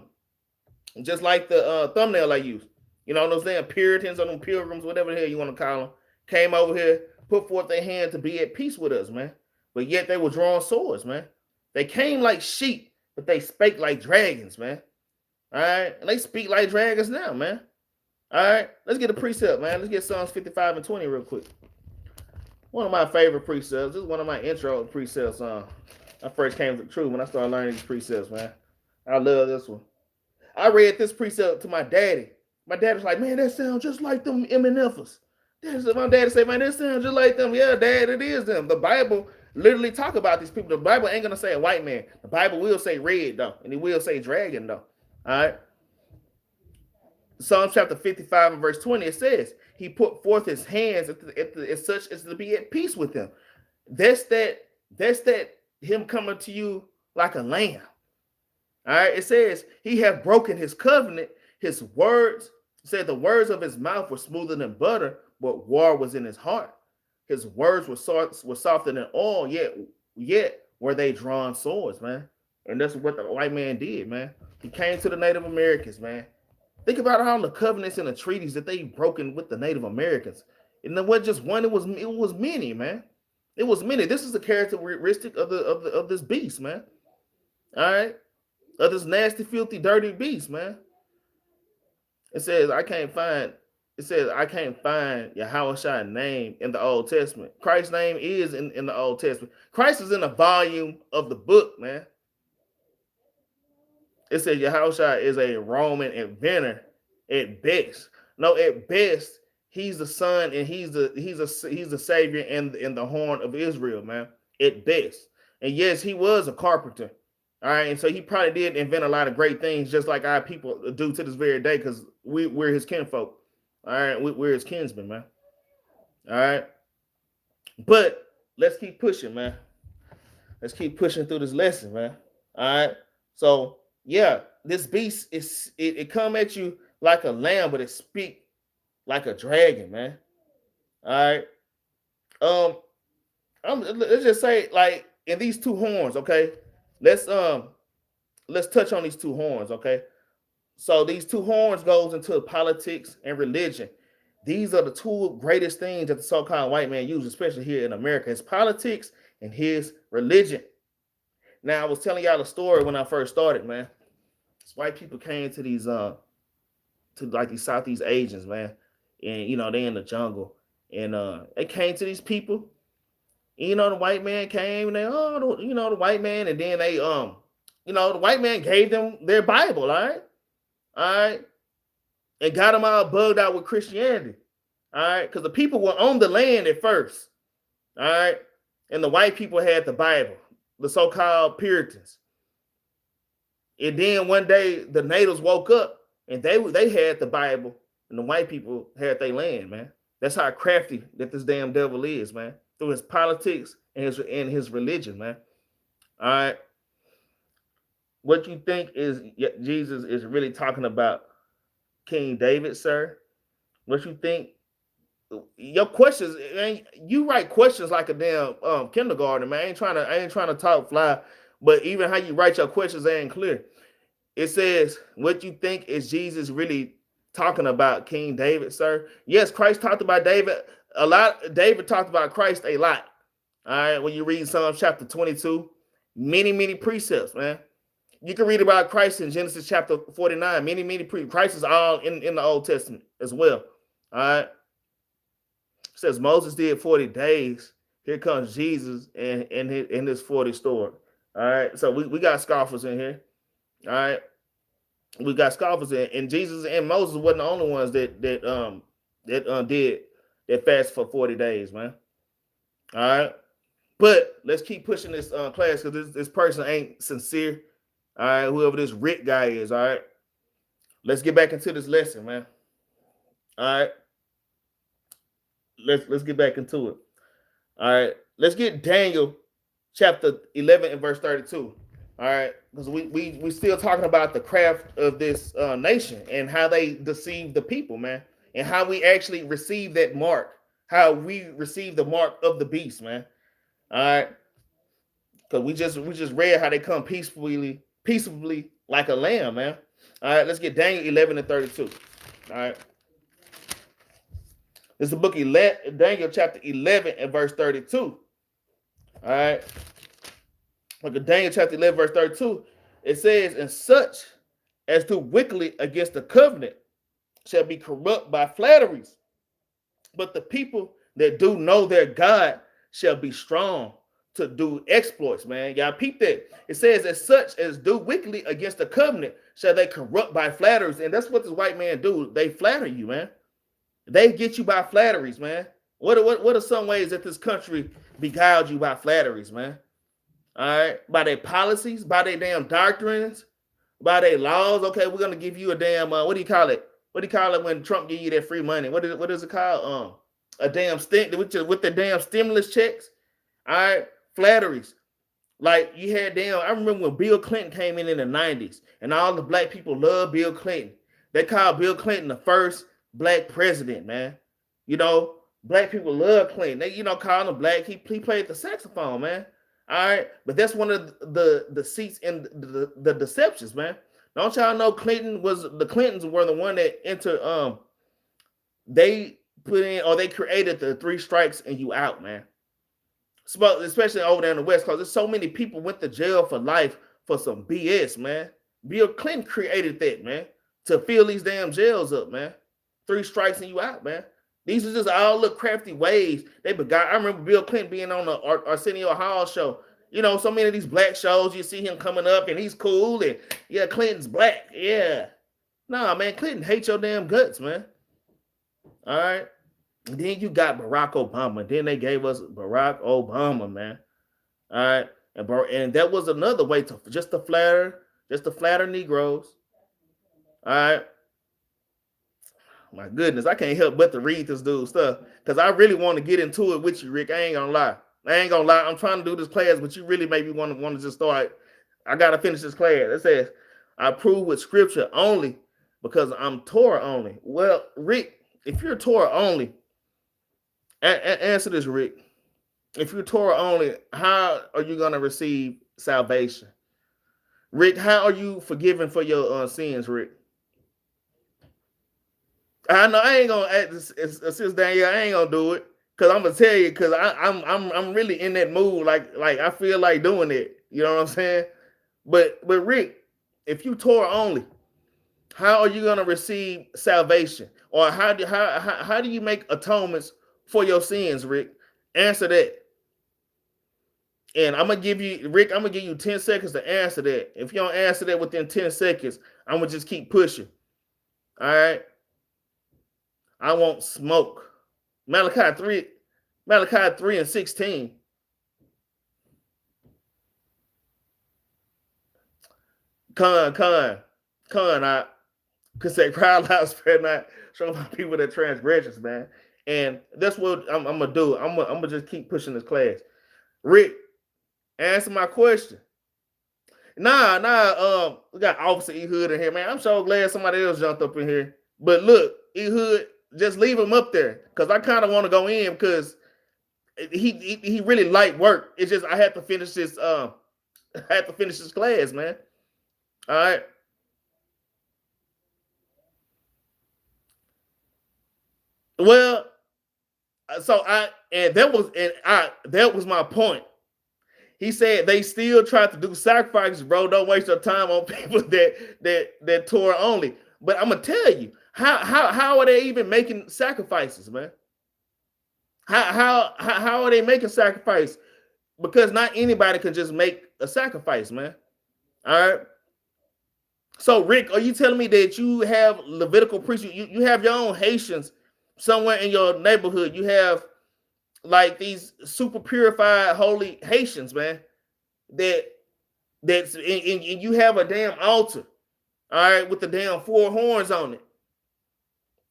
thumbnail I used. You know what I'm saying? Puritans or them pilgrims, whatever the hell you want to call them, came over here, put forth their hand to be at peace with us, man. But yet they were drawing swords, man. They came like sheep, but they spake like dragons, man. All right. And they speak like dragons now, man. All right. Let's get a precept, man. Let's get Psalms 55 and 20 real quick. One of my favorite precepts. This is one of my intro precepts. I first came to the truth when I started learning these precepts, man. I love this one. I read this precept to my daddy. My dad was like, man, that sounds just like them MNFers. My dad said, man, that sounds just like them. Yeah, Dad, it is them. The Bible literally talk about these people. The Bible ain't going to say a white man. The Bible will say red, though. And it will say dragon, though. All right. Psalms chapter 55 and verse 20, it says, he put forth his hands as such as to be at peace with them. That's that him coming to you like a lamb. All right. It says he have broken his covenant. His words, said the words of his mouth were smoother than butter, but war was in his heart. His words were softer than oil, yet were they drawn swords, man. And that's what the white man did, man. He came to the Native Americans, man. Think about all the covenants and the treaties that they broken with the Native Americans. And then what just one, it was many, man. It was many. This is the characteristic of this beast, man. All right. Of this nasty, filthy, dirty beast, man. It says, I can't find Yahweh's name in the Old Testament. Christ's name is in the Old Testament. Christ is in a volume of the book, man. It says Yahweh is a Roman inventor at best. No, at best, he's the son and he's the savior and the horn of Israel, man. At best. And yes, he was a carpenter. All right, and so he probably did invent a lot of great things, just like our people do to this very day, because we're his kinfolk. All right, we're his kinsmen, man. All right, but let's keep pushing, man. Let's keep pushing through this lesson, man. All right, so yeah, this beast it come at you like a lamb, but it speak like a dragon, man. All right, let's just say like in these two horns, okay. Let's touch on these two horns, okay? So these two horns goes into politics and religion. These are the two greatest things that the so-called white man uses, especially here in America. His politics and his religion. Now, I was telling y'all a story when I first started, man. These white people came to these these Southeast Asians, man, and they in the jungle, and they came to these people. The white man came and they, the white man, and then they, the white man gave them their Bible, all right, and got them all bugged out with Christianity, all right, because the people were on the land at first, all right, and the white people had the Bible, the so-called Puritans, and then one day the natives woke up and they had the Bible, and the white people had their land, man. That's how crafty that this damn devil is, man. Through his politics and his religion, man. All right. What you think is Jesus is really talking about King David, sir? What you think? Your questions, you write questions like a damn kindergarten, man. I ain't trying to talk fly, but even how you write your questions ain't clear. It says, what you think is Jesus really talking about King David, sir? Yes, Christ talked about David a lot. David talked about Christ a lot. All right, when you read Psalms chapter 22, many precepts, man. You can read about Christ in Genesis chapter 49. Christ is all in the Old Testament as well. All right. It says Moses did 40 days. Here comes Jesus in his 40 story. All right. So we got scoffers in here. All right. We got scoffers in, and Jesus and Moses wasn't the only ones that did that fast for 40 days, man. All right. But let's keep pushing this class because this person ain't sincere. All right, whoever this Rick guy is, all right. Let's get back into this lesson, man. All right. Let's get back into it. All right. Let's get Daniel chapter 11 and verse 32. All right, because we still talking about the craft of this nation and how they deceive the people, man, and how we actually receive that mark, how we receive the mark of the beast, man. All right, because we just read how they come peacefully like a lamb, man. All right, let's get Daniel 11 and 32. All right, this is the book Daniel chapter 11 and verse 32. All right. Look at Daniel chapter 11, verse 32. It says, and such as do wickedly against the covenant shall be corrupt by flatteries. But the people that do know their God shall be strong to do exploits, man. Y'all peep that. It says, as such as do wickedly against the covenant shall they corrupt by flatteries. And that's what this white man do. They flatter you, man. They get you by flatteries, man. What are some ways that this country beguiled you by flatteries, man? All right, by their policies, by their damn doctrines, by their laws. Okay, we're gonna give you a damn what do you call it? What do you call it when Trump give you that free money? What is it called? A damn with the damn stimulus checks. All right, flatteries. Like you had damn. I remember when Bill Clinton came in the 90s, and all the black people loved Bill Clinton. They called Bill Clinton the first black president, man. You know, black people love Clinton. They call him black. He played the saxophone, man. All right, but that's one of the seats in the deceptions, man. Don't y'all know the Clintons were the one that entered they put in or they created the 3 strikes and you out, man. Especially over there in the West Coast. There's so many people went to jail for life for some BS, man. Bill Clinton created that, man, to fill these damn jails up, man. 3 strikes and you out, man. These are just all little crafty ways they begot. I remember Bill Clinton being on the Arsenio Hall show. You know, so many of these black shows, you see him coming up and he's cool and yeah, Clinton's black. Yeah. Nah, man, Clinton hates your damn guts, man. All right. And then you got Barack Obama. Then they gave us Barack Obama, man. All right. And that was another way to flatter Negroes. All right. My goodness, I can't help but to read this dude's stuff because I really want to get into it with you, Rick. I ain't gonna lie. I'm trying to do this class, but you really made me want to just start. I gotta finish this class. It says, I prove with scripture only because I'm Torah only. Well, Rick, if you're Torah only, answer this, Rick. If you're Torah only, how are you gonna receive salvation? Rick, how are you forgiven for your sins, Rick? I know I ain't gonna act Sis Danielle, I ain't gonna do it because I'm gonna tell you because I'm really in that mood. Like I feel like doing it. You know what I'm saying? But Rick, if you Torah only, how are you gonna receive salvation? Or how do you make atonements for your sins, Rick? Answer that. And I'm gonna give you, Rick, 10 seconds to answer that. If you don't answer that within 10 seconds, I'm gonna just keep pushing. All right. I won't smoke. Malachi 3 and 16. Con, I could say crowd loud, spread not, show my people their transgressions, man. And that's what I'm gonna do. I'm gonna just keep pushing this class. Rick, answer my question. Nah, we got Officer Ehud in here, man. I'm so glad somebody else jumped up in here. But look, Ehud, just leave him up there because I kind of want to go in because he really light work. It's just I have to finish this. I have to finish this class, man. All right. Well, so that was my point. He said they still try to do sacrifices, bro. Don't waste your time on people that Torah only. But I'm gonna tell you, how are they even making sacrifices, man? How are they making sacrifice? Because not anybody can just make a sacrifice, man. All right. So, Rick, are you telling me that you have Levitical priests? You have your own Haitians somewhere in your neighborhood? You have like these super purified holy Haitians, man. That's and you have a damn altar, all right, with the damn 4 horns on it,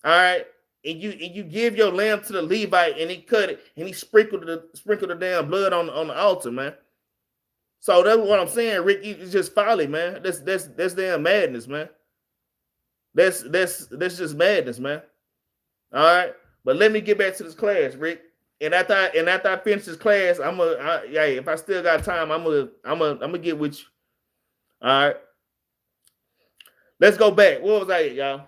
all right. And you give your lamb to the Levite, and he cut it, and he sprinkled the damn blood on the altar, man. So that's what I'm saying, Rick. It's just folly, man. That's damn madness, man. That's just madness, man. All right. But let me get back to this class, Rick. And after I finish this class, if I still got time, I'm gonna get with you. All right. Let's go back. What was I at, y'all?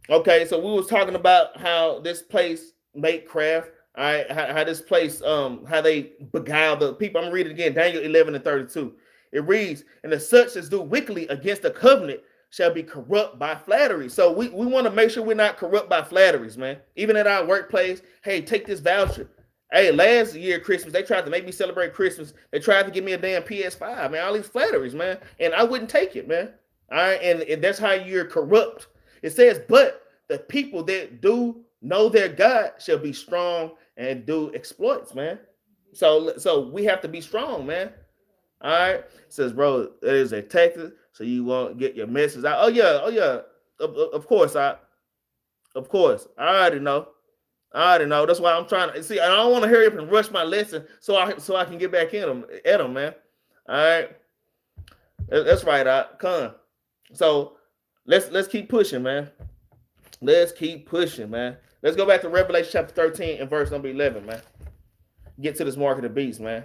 Okay, so we was talking about how this place make craft. All right, how this place, how they beguile the people. I'm gonna read it again, Daniel 11:32. It reads, and the such as do wickedly against the covenant shall be corrupt by flattery. So we want to make sure we're not corrupt by flatteries, man. Even at our workplace, hey, take this voucher. Hey, last year Christmas, they tried to make me celebrate Christmas. They tried to give me a damn PS5, man. All these flatteries, man. And I wouldn't take it, man. All right, and that's how you're corrupt. It says, but the people that do know their God shall be strong and do exploits, man. So we have to be strong, man. All right. It says, bro, that is a tactic, so you won't get your message out. Oh yeah. Of course, I already know. That's why I'm trying to see. I don't want to hurry up and rush my lesson so I can get back at them, man. All right. That's right, Con. So let's keep pushing, man. Let's keep pushing, man. Let's go back to Revelation chapter 13 and verse number 11, man. Get to this mark of the beast, man.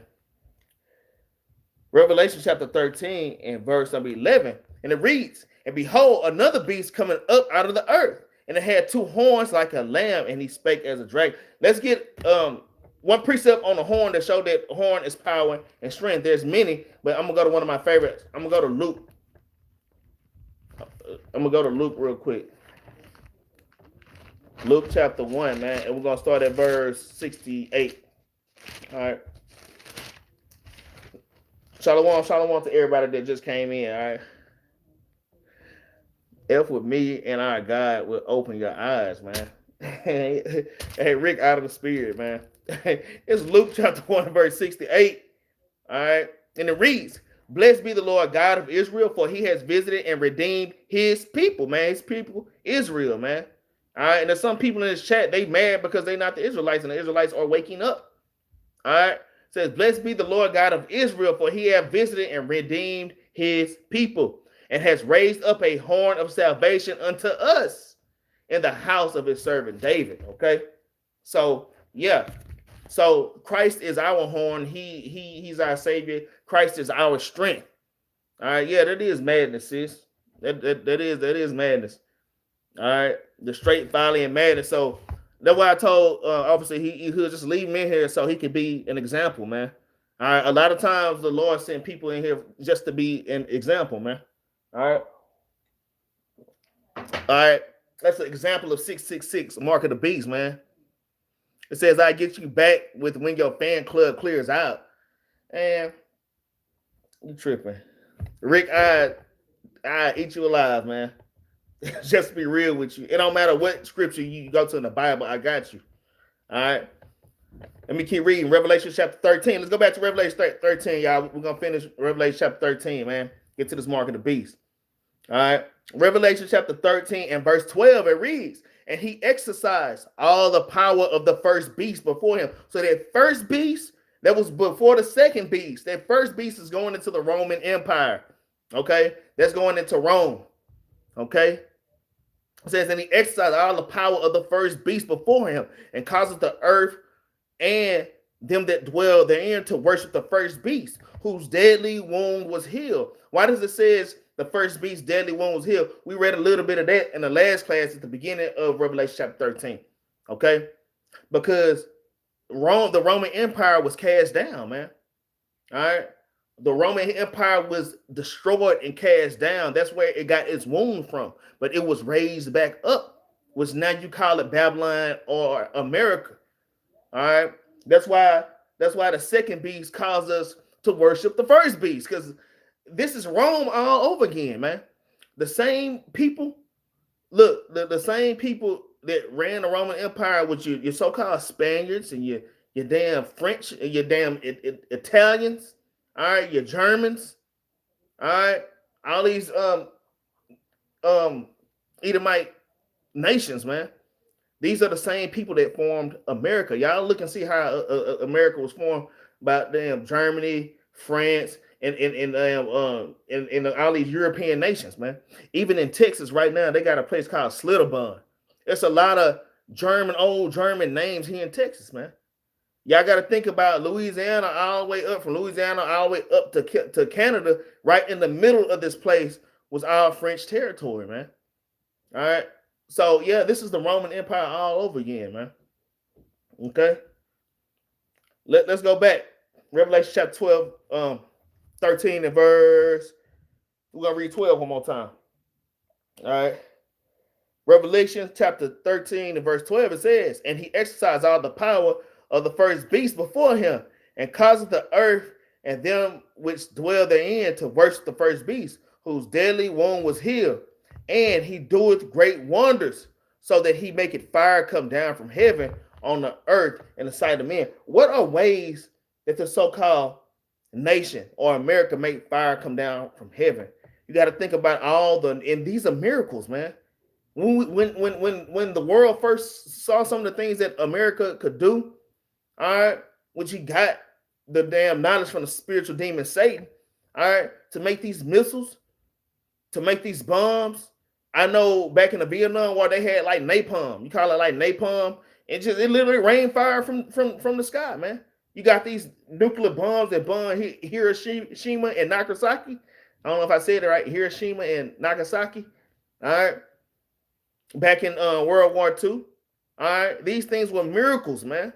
Revelation chapter 13 and verse number 11. And it reads, and behold, another beast coming up out of the earth. And it had 2 horns like a lamb, and he spake as a dragon. Let's get one precept on the horn that showed that horn is power and strength. There's many, but I'm going to go to one of my favorites. I'm going to go to Luke. I'm going to go to Luke real quick. Luke chapter 1, man, and we're going to start at verse 68. All right. Shalom to everybody that just came in, all right? F with me and our God will open your eyes, man. Hey, Rick, out of the spirit, man. It's Luke chapter 1, verse 68, all right? And it reads, blessed be the Lord God of Israel, for he has visited and redeemed his people, man. His people, Israel, man. All right, and there's some people in this chat, they mad because they're not the Israelites, and the Israelites are waking up. All right, it says, blessed be the Lord God of Israel, for he hath visited and redeemed his people, and has raised up a horn of salvation unto us in the house of his servant David. Okay, so yeah, so Christ is our horn. He's our savior. Christ is our strength. All right, yeah, that is madness, sis. That is madness. All right, the straight folly and madness. So that's why I told officer he'll just leave me in here so he could be an example, man. All right, a lot of times the Lord sent people in here just to be an example, man. All right. That's an example of 666, mark of the beast, man. It says, I get you back with when your fan club clears out. And you tripping. Rick, I eat you alive, man. Just be real with you. It don't matter what scripture you go to in the Bible, I got you. All right. Let me keep reading. Revelation chapter 13. Let's go back to Revelation 13, y'all. We're going to finish Revelation chapter 13, man. Get to this mark of the beast. All right. Revelation chapter 13 and verse 12, it reads, and he exercised all the power of the first beast before him. So that first beast, that was before the second beast. That first beast is going into the Roman Empire. Okay. That's going into Rome. Okay. It says, and he exercised all the power of the first beast before him, and causes the earth and them that dwell therein to worship the first beast, whose deadly wound was healed. Why does it says the first beast's deadly wound was healed? We read a little bit of that in the last class at the beginning of Revelation chapter 13. Okay. Because the Roman Empire was cast down, man. All right. The Roman Empire was destroyed and cast down. That's where it got its wound from. But it was raised back up, which now you call it Babylon or America. All right. That's why the second beast caused us to worship the first beast, because this is Rome all over again, man. The same people, look, the same people that ran the Roman Empire with your so-called Spaniards and your damn French and your damn Italians, all right, your Germans, all right, all these Edomite nations, man. These are the same people that formed America. Y'all look and see how America was formed by damn Germany, France, and all these European nations, man. Even in Texas right now, they got a place called Slitterbun. There's a lot of old German names here in Texas, man. Y'all got to think about Louisiana all the way up, from Louisiana all the way up to Canada. Right in the middle of this place was all French territory, man. All right. So, yeah, this is the Roman Empire all over again, man. Okay. Let's go back. Revelation chapter 12, 13 and verse. We're going to read 12 one more time. All right. Revelation chapter 13 and verse 12, it says, and he exercised all the power of the first beast before him, and caused the earth and them which dwell therein to worship the first beast, whose deadly wound was healed. And he doeth great wonders, so that he maketh fire come down from heaven on the earth in the sight of men. What are ways that the so-called nation or America make fire come down from heaven? You got to think about and these are miracles, man. When the world first saw some of the things that America could do, all right, which he got the damn knowledge from the spiritual demon Satan, all right, to make these missiles, to make these bombs. I know back in the Vietnam War, they had like napalm. You call it like napalm. It literally rained fire from the sky, man. You got these nuclear bombs that bomb Hiroshima and Nagasaki. I don't know if I said it right. Hiroshima and Nagasaki. All right. Back in World War II. All right. These things were miracles, man.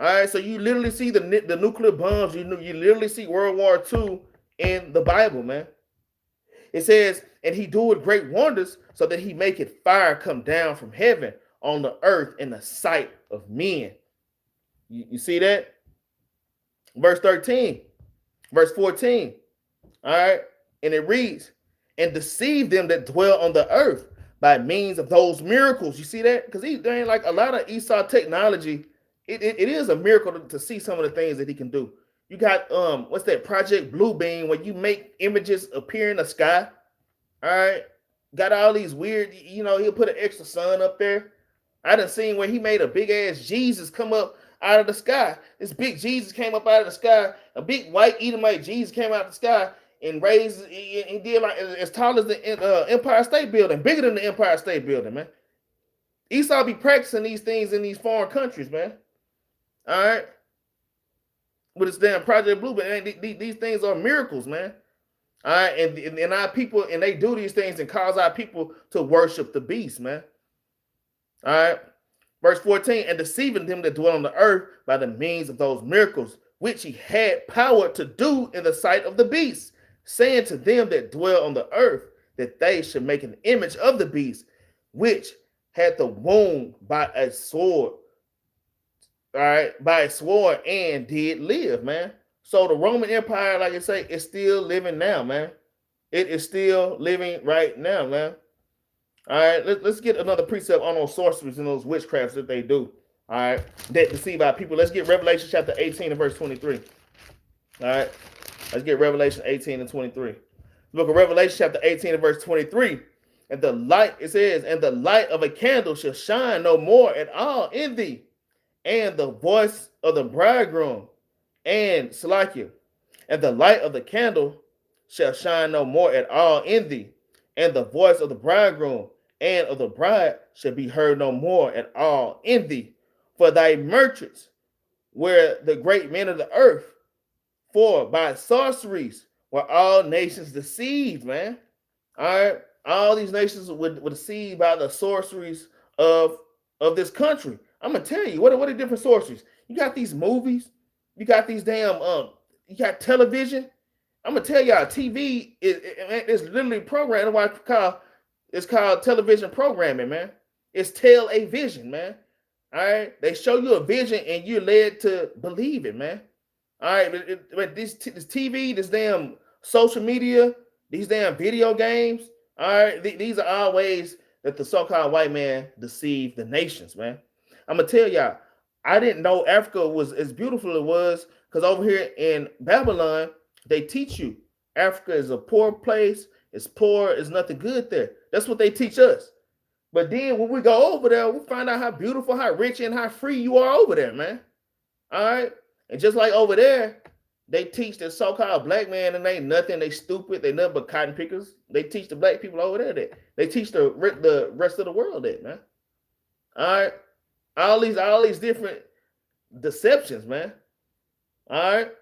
All right. So you literally see the nuclear bombs. You literally see World War II in the Bible, man. It says, and he doeth great wonders, so that he maketh fire come down from heaven on the earth in the sight of men. You see that? Verse 13, verse 14. All right. And it reads, and deceive them that dwell on the earth by means of those miracles. You see that? Because there ain't like a lot of Esau technology. It is a miracle to see some of the things that he can do. You got what's that, Project Bluebeam, where you make images appear in the sky. All right. Got all these weird, he'll put an extra sun up there. I done seen where he made a big ass Jesus come up out of the sky. This big Jesus came up out of the sky. A big white Edomite Jesus came out of the sky and raised, he did like as tall as the Empire State Building, bigger than the Empire State Building, man. Esau be practicing these things in these foreign countries, man. All right. With this damn Project Bluebeam, these things are miracles, man. All right, and our people, and they do these things and cause our people to worship the beast, man. All right. Verse 14, and deceiving them that dwell on the earth by the means of those miracles, which he had power to do in the sight of the beast, saying to them that dwell on the earth, that they should make an image of the beast, which had the wound by a sword. All right, by a sword, and did live, man. So the Roman Empire, like I say, is still living now, man. It is still living right now, man. All right, let's get another precept on those sorceries and those witchcrafts that they do. All right, that deceive our people. Let's get Revelation chapter 18 and verse 23. All right, let's get Revelation 18 and 23. Look at Revelation chapter 18 and verse 23. And the light, it says, and the light of a candle shall shine no more at all in thee, and the voice of the bridegroom and Salakia, and the light of the candle shall shine no more at all in thee, and the voice of the bridegroom and of the bride shall be heard no more at all in thee. For thy merchants were the great men of the earth, for by sorceries were all nations deceived, man. All right, all these nations were deceived by the sorceries of this country. I'm gonna tell you, what are different sorceries? You got these movies. You got these damn you got television. I'm gonna tell y'all, TV is literally programmed. That's why it's called television programming, man. It's tell a vision, man. All right, they show you a vision and you're led to believe it, man. All right, but this TV, this damn social media, these damn video games. All right, these are all ways that the so-called white man deceived the nations, man. I'm gonna tell y'all, I didn't know Africa was as beautiful as it was, because over here in Babylon, they teach you Africa is a poor place. It's poor. It's nothing good there. That's what they teach us. But then when we go over there, we find out how beautiful, how rich, and how free you are over there, man. All right. And just like over there, they teach the so-called black man and they nothing. They stupid. They nothing but cotton pickers. They teach the black people over there that. They teach the rest of the world that, man. All right. All these different deceptions, man. All right.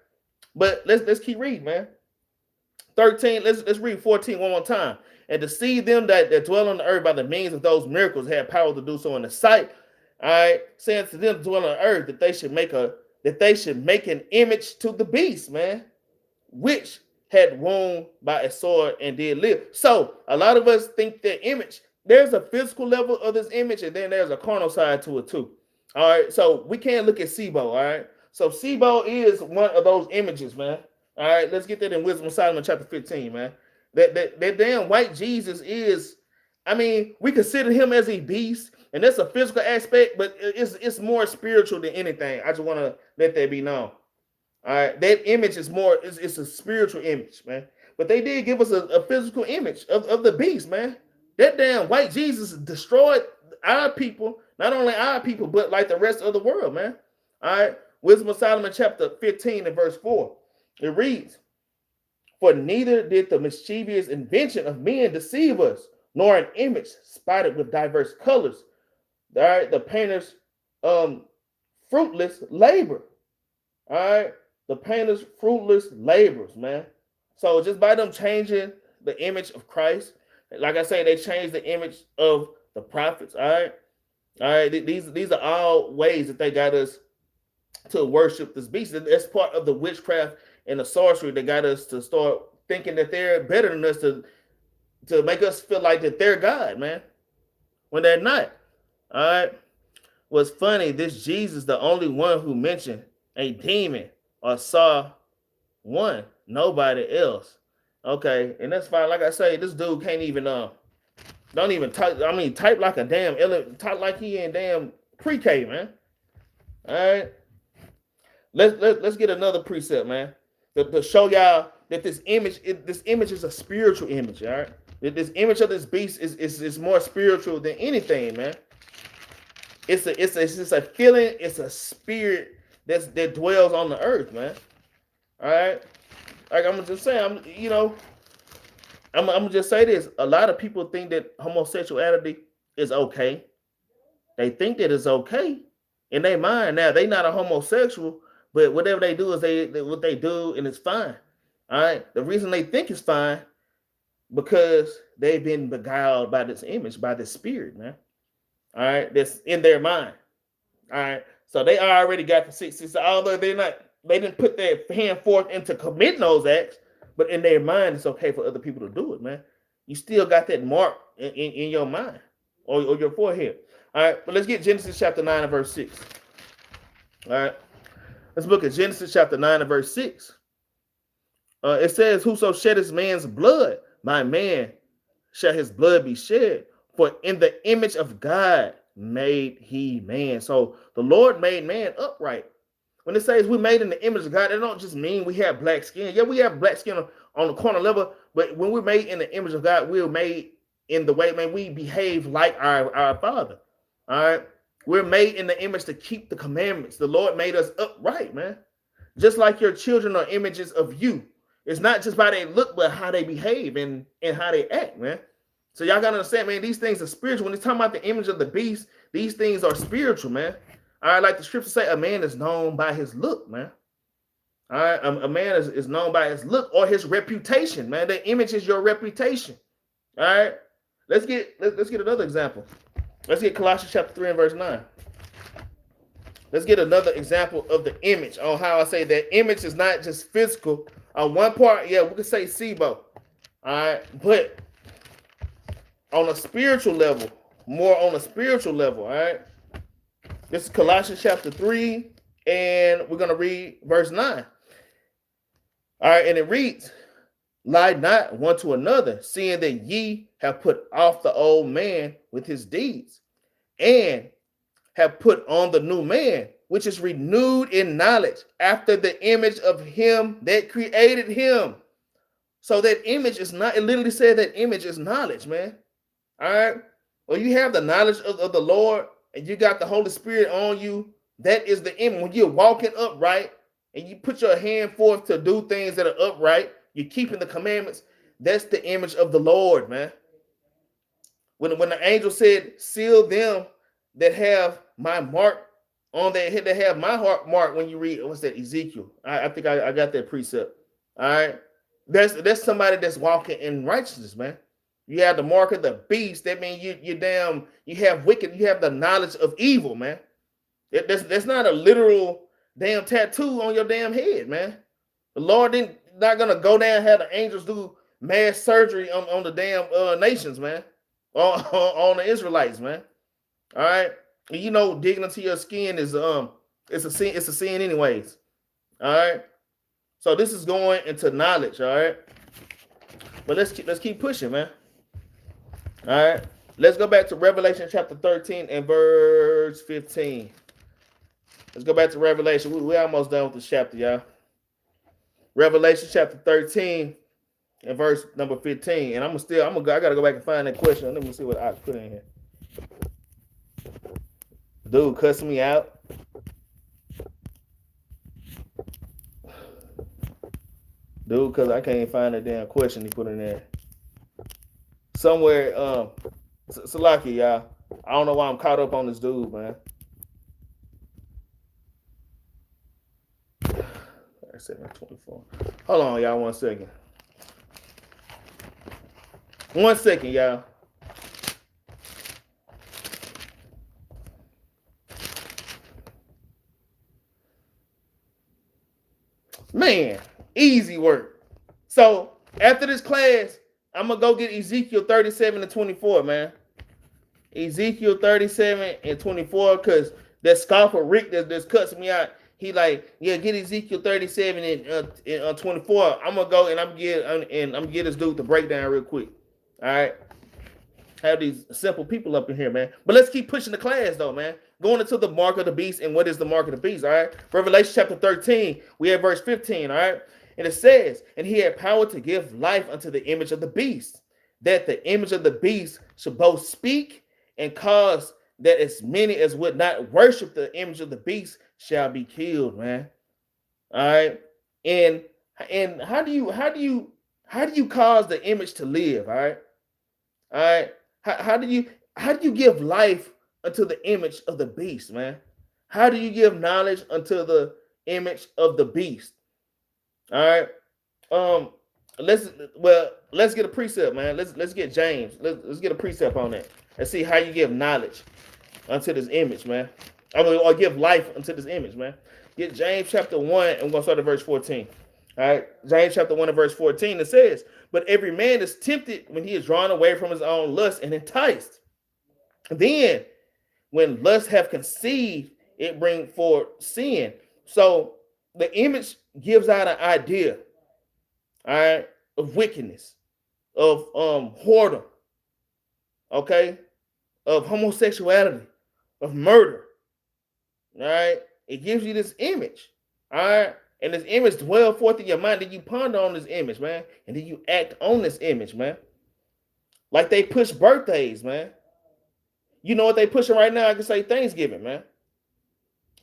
But let's keep reading, man. 13, let's read 14 one more time. And to see them that dwell on the earth by the means of those miracles had power to do so in the sight. All right, saying to them to dwell on the earth that they should make an image to the beast, man, which had wound by a sword and did live. So a lot of us think that image, there's a physical level of this image, and then there's a carnal side to it too. All right, so we can't look at Sibo, all right? So Sibo is one of those images, man. All right, let's get that in Wisdom of Solomon chapter 15, man. That damn white Jesus is, I mean, we consider him as a beast, and that's a physical aspect, but it's more spiritual than anything. I just want to let that be known. All right, that image is more, it's a spiritual image, man. But they did give us a physical image of the beast, man. That damn white Jesus destroyed our people, not only our people, but like the rest of the world, man. All right, Wisdom of Solomon chapter 15 and verse 4. It reads, for neither did the mischievous invention of men deceive us, nor an image spotted with diverse colors. All right, the painter's fruitless labor. All right, the painter's fruitless labors, man. So just by them changing the image of Christ, like I say, they changed the image of the prophets. All right. These are all ways that they got us to worship this beast. That's part of the witchcraft and the sorcery that got us to start thinking that they're better than us, to make us feel like that they're God, man, when they're not. All right. What's funny, this Jesus, the only one who mentioned a demon or saw one, nobody else. Okay, and that's fine. Like I say, this dude can't even don't even type. I mean, type like a damn type like he in damn pre-K, man. All right. Let's get another precept, man, to show y'all that this image is a spiritual image. All right, that this image of this beast is more spiritual than anything, man. It's just a feeling. It's a spirit that dwells on the earth, man. All right, like I'm just saying, I'm gonna just say this. A lot of people think that homosexuality is okay. They think that it's okay in their mind. Now they not a homosexual, but whatever they do is what they do, and it's fine. All right. The reason they think it's fine because they've been beguiled by this image, by this spirit, man. All right, that's in their mind. All right. So they already got the 60s. Although they didn't put their hand forth into committing those acts, but in their mind, it's okay for other people to do it, man. You still got that mark in your mind or your forehead. All right, but let's get Genesis chapter 9 and verse 6. All right, let's look at Genesis chapter 9 and verse 6. It says, whoso sheddeth man's blood, my man shall his blood be shed. For in the image of God made he man. So the Lord made man upright. When it says we made in the image of God, it don't just mean we have black skin. Yeah, we have black skin on the corner level, but when we're made in the image of God, we're made in the way, man, we behave like our Father. All right. We're made in the image to keep the commandments. The Lord made us upright, man. Just like your children are images of you. It's not just how they look, but how they behave and how they act, man. So y'all gotta understand, man, these things are spiritual. When it's talking about the image of the beast, these things are spiritual, man. All right, like the scripture say, a man is known by his look, man. All right, a man is known by his look or his reputation, man. The image is your reputation. All right, let's get another example. Let's get Colossians chapter 3 and verse 9. Let's get another example of the image on how I say that image is not just physical. On one part, yeah, we could say SIBO. All right, but on a spiritual level, more on a spiritual level, all right? This is Colossians chapter 3, and we're going to read verse 9. All right, and it reads, lie not one to another, seeing that ye have put off the old man with his deeds, and have put on the new man, which is renewed in knowledge after the image of him that created him. So that image is not, it literally said that image is knowledge, man. All right. Well, you have the knowledge of the Lord and you got the Holy Spirit on you. That is the image. When you're walking upright and you put your hand forth to do things that are upright, you're keeping the commandments. That's the image of the Lord, man. When the angel said, seal them that have my mark on their head, that have my heart mark, when you read, what's that, Ezekiel? I think I got that precept. All right. That's somebody that's walking in righteousness, man. You have the mark of the beast. That means you have wicked, you have the knowledge of evil, man. That's not a literal damn tattoo on your damn head, man. The Lord not gonna go down and have the angels do mass surgery on the damn nations, man. On the Israelites, man. All right. And digging into your skin is it's a sin anyways. All right. So this is going into knowledge, all right? But let's keep pushing, man. All right. Let's go back to Revelation chapter 13 and verse 15. Let's go back to Revelation. We're almost done with the chapter, y'all. Revelation chapter 13 and verse number 15. And I gotta go back and find that question. Let me see what I put in here. Dude cussing me out. Dude, because I can't find that damn question he put in there. Somewhere, Salaki, y'all. I don't know why I'm caught up on this dude, man. 7:24. Hold on, y'all, 1 second. 1 second, y'all. Man, easy work. So after this class, I'm gonna go get Ezekiel 37 and 24, man. Ezekiel 37 and 24, because that scoffer Rick that's cuts me out. He like, yeah, get Ezekiel 37 and 24. I'm gonna go and I'm gonna get this dude to break down real quick. All right. Have these simple people up in here, man. But let's keep pushing the class though, man. Going into the mark of the beast. And what is the mark of the beast? All right. Revelation chapter 13. We have verse 15. All right. And it says, and he had power to give life unto the image of the beast, that the image of the beast should both speak and cause that as many as would not worship the image of the beast shall be killed, man. All right. And how do you cause the image to live? All right. All right. How do you give life unto the image of the beast, man? How do you give knowledge unto the image of the beast? All right. Let's get a precept, man. Let's get James. Let's get a precept on that. Let's see how you give knowledge unto this image, man. Or give life unto this image, man. Get James chapter 1, and we're gonna start at verse 14. All right, James chapter 1 and verse 14. It says, but every man is tempted when he is drawn away from his own lust and enticed. Then, when lust have conceived, it bring forth sin. So the image gives out an idea, all right, of wickedness, of whoredom, okay, of homosexuality, of murder. All right, it gives you this image, all right, and this image dwells forth in your mind. Then you ponder on this image, man, and then you act on this image, man. Like they push birthdays, man. You know what they pushing right now? I can say Thanksgiving, man.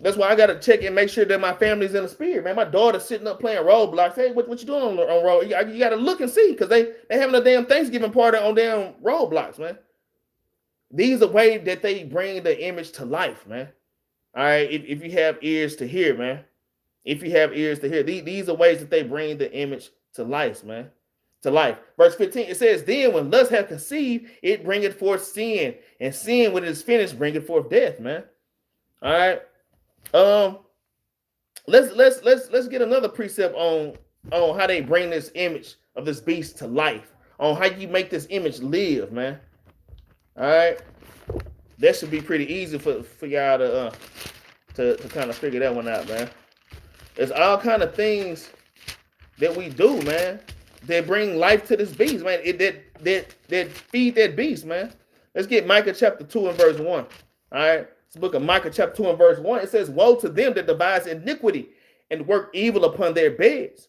That's why I gotta check and make sure that my family's in the spirit, man. My daughter's sitting up playing Roblox. Hey, what you doing on Roblox? You gotta look and see, because they having a damn Thanksgiving party on damn Roblox, man. These are ways that they bring the image to life, man. All right, if you have ears to hear, man. If you have ears to hear, these are ways that they bring the image to life, man. To life. Verse 15, it says, then when lust hath conceived, it bringeth forth sin. And sin, when it is finished, bringeth forth death, man. All right. Let's get another precept on how they bring this image of this beast to life, on how you make this image live, man. All right, that should be pretty easy for y'all to kind of figure that one out, man. There's all kind of things that we do, man, that bring life to this beast, man. That feed that beast, man. Let's get Micah chapter 2 and verse 1. All right. It's the book of Micah chapter 2 and verse 1. It says, woe to them that devise iniquity and work evil upon their beds.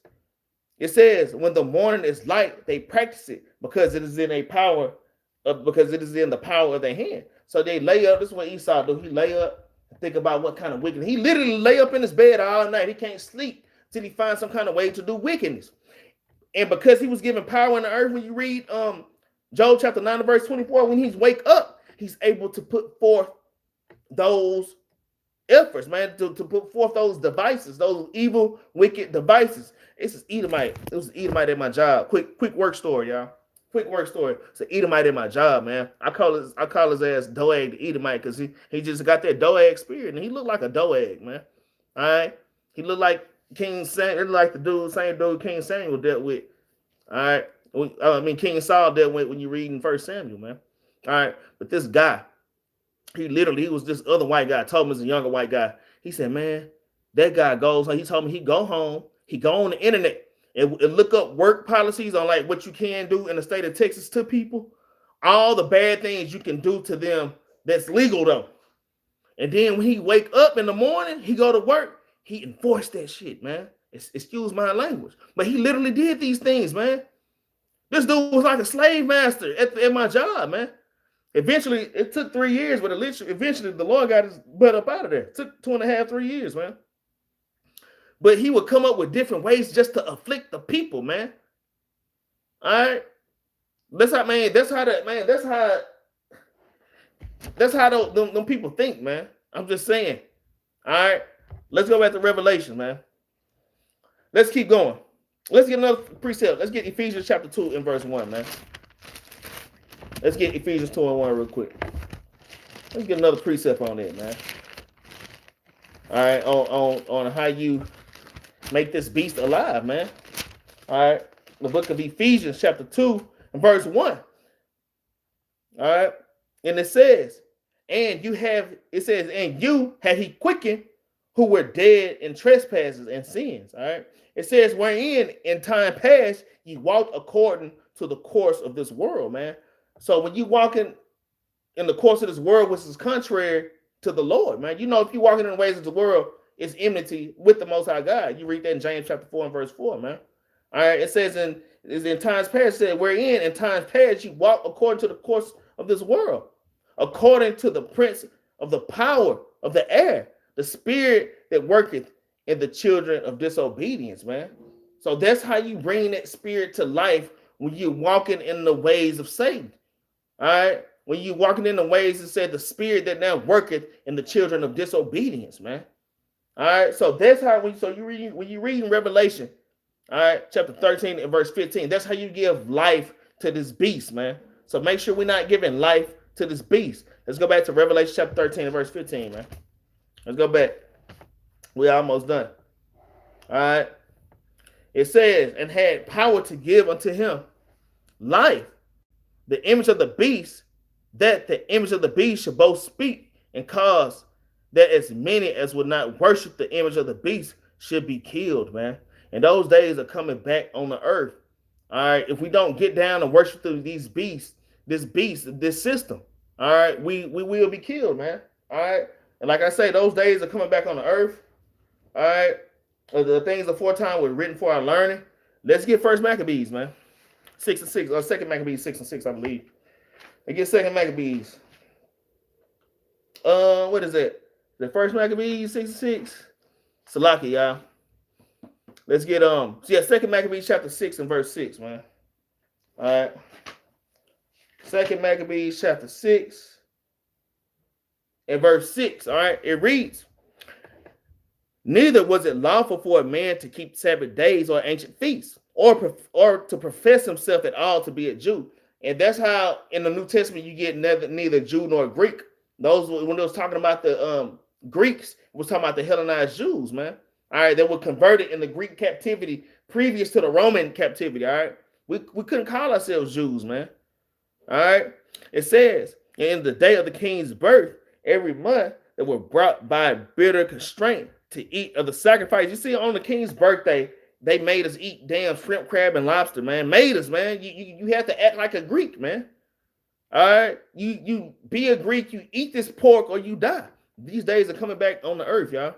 It says, when the morning is light, they practice it because it is in the power of their hand. So they lay up. This is what Esau do. He lay up and think about what kind of wickedness. He literally lay up in his bed all night. He can't sleep till he finds some kind of way to do wickedness. And because he was given power in the earth, when you read Job chapter 9 verse 24, when he's wake up, he's able to put forth those efforts, man, to put forth those devices, those evil, wicked devices. It's an Edomite. It was an Edomite at my job. Quick work story, y'all. Quick work story. It's an Edomite at my job, man. I call his ass Doeg the Edomite because he just got that Doeg spirit, and he looked like a Doeg, man. All right, he looked like King Samuel, like the same dude King Samuel dealt with. All right, King Saul dealt with when you read in 1 Samuel, man. All right, but this guy, he was this other white guy. I told him as a younger white guy. He said, man, that guy goes. He told me he go home, he go on the internet and look up work policies on like what you can do in the state of Texas to people, all the bad things you can do to them that's legal though. And then when he wake up in the morning, he go to work, he enforced that shit, man. Excuse my language, but he literally did these things, man. This dude was like a slave master at my job, man. Eventually, it took 3 years, but eventually the Lord got his butt up out of there. It took 2.5, 3 years, man. But he would come up with different ways just to afflict the people, man. All right. That's how them people think, man. I'm just saying. All right. Let's go back to Revelation, man. Let's keep going. Let's get another precept. Let's get Ephesians chapter 2 and verse 1, man. Let's get Ephesians 2 and 1 real quick. Let's get another precept on it, man. All right, on how you make this beast alive, man. All right, the book of Ephesians chapter 2 and verse 1. All right, and it says, and you have he quickened who were dead in trespasses and sins. All right, it says, wherein in time past ye walked according to the course of this world, man. So when you walking in the course of this world, which is contrary to the Lord, man, you know, if you're walking in the ways of the world, it's enmity with the Most High God. You read that in James chapter 4 and verse 4, man. All right, it says in times past, said, wherein in times past you walk according to the course of this world, according to the prince of the power of the air, the spirit that worketh in the children of disobedience, man. So that's how you bring that spirit to life when you're walking in the ways of Satan. All right, when you walking in the ways, it said the spirit that now worketh in the children of disobedience, man. All right, so that's how when you read in Revelation, all right, chapter 13 and verse 15, that's how you give life to this beast, man. So make sure we're not giving life to this beast. Let's go back to Revelation chapter 13 and verse 15, man. Let's go back. We're almost done. All right. It says, and had power to give unto him life, the image of the beast, that the image of the beast should both speak and cause that as many as would not worship the image of the beast should be killed, man. And those days are coming back on the earth. All right. If we don't get down and worship through these beasts, this system, all right, we will be killed, man. All right. And like I say, those days are coming back on the earth. All right. The things aforetime were written for our learning. Let's get First Maccabees, man. 6 and 6, or Second Maccabees 6 and 6, I believe. Let's get Second Maccabees. What is it? The First Maccabees 6 and 6. Salaki, y'all. Let's get Second Maccabees chapter 6 and verse 6, man. All right. Second Maccabees chapter 6 and verse 6. All right. It reads, neither was it lawful for a man to keep Sabbath days or ancient feasts, or to profess himself at all to be a Jew. And that's how in the New Testament you get neither Jew nor Greek. Those, when they was talking about the Greeks, was talking about the Hellenized Jews, man. All right, that were converted in the Greek captivity previous to the Roman captivity. All right, we couldn't call ourselves Jews, man. All right, it says in the day of the king's birth, every month that were brought by bitter constraint to eat of the sacrifice. You see, on the king's birthday, they made us eat damn shrimp, crab, and lobster, man. Made us, man. You have to act like a Greek, man. All right, you be a Greek. You eat this pork or you die. These days are coming back on the earth, y'all.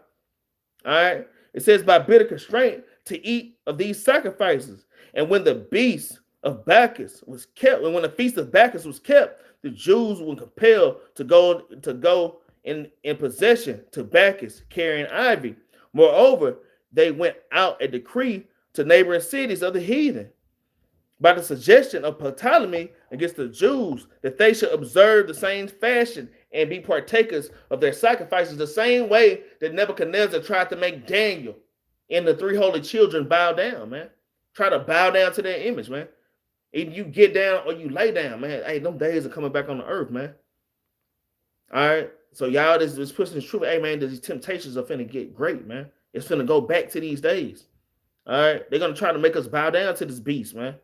All right. It says by bitter constraint to eat of these sacrifices. And when the beast of Bacchus was kept, and when the feast of Bacchus was kept, the Jews were compelled to go in possession to Bacchus, carrying ivy. Moreover, they went out a decree to neighboring cities of the heathen by the suggestion of Ptolemy against the Jews that they should observe the same fashion and be partakers of their sacrifices, the same way that Nebuchadnezzar tried to make Daniel and the three holy children bow down, man. Try to bow down to their image, man. Either you get down or you lay down, man. Hey, them days are coming back on the earth, man. All right. So y'all this pushing the truth. Hey, man, these temptations are finna get great, man. It's finna go back to these days. All right. They're gonna try to make us bow down to this beast, man.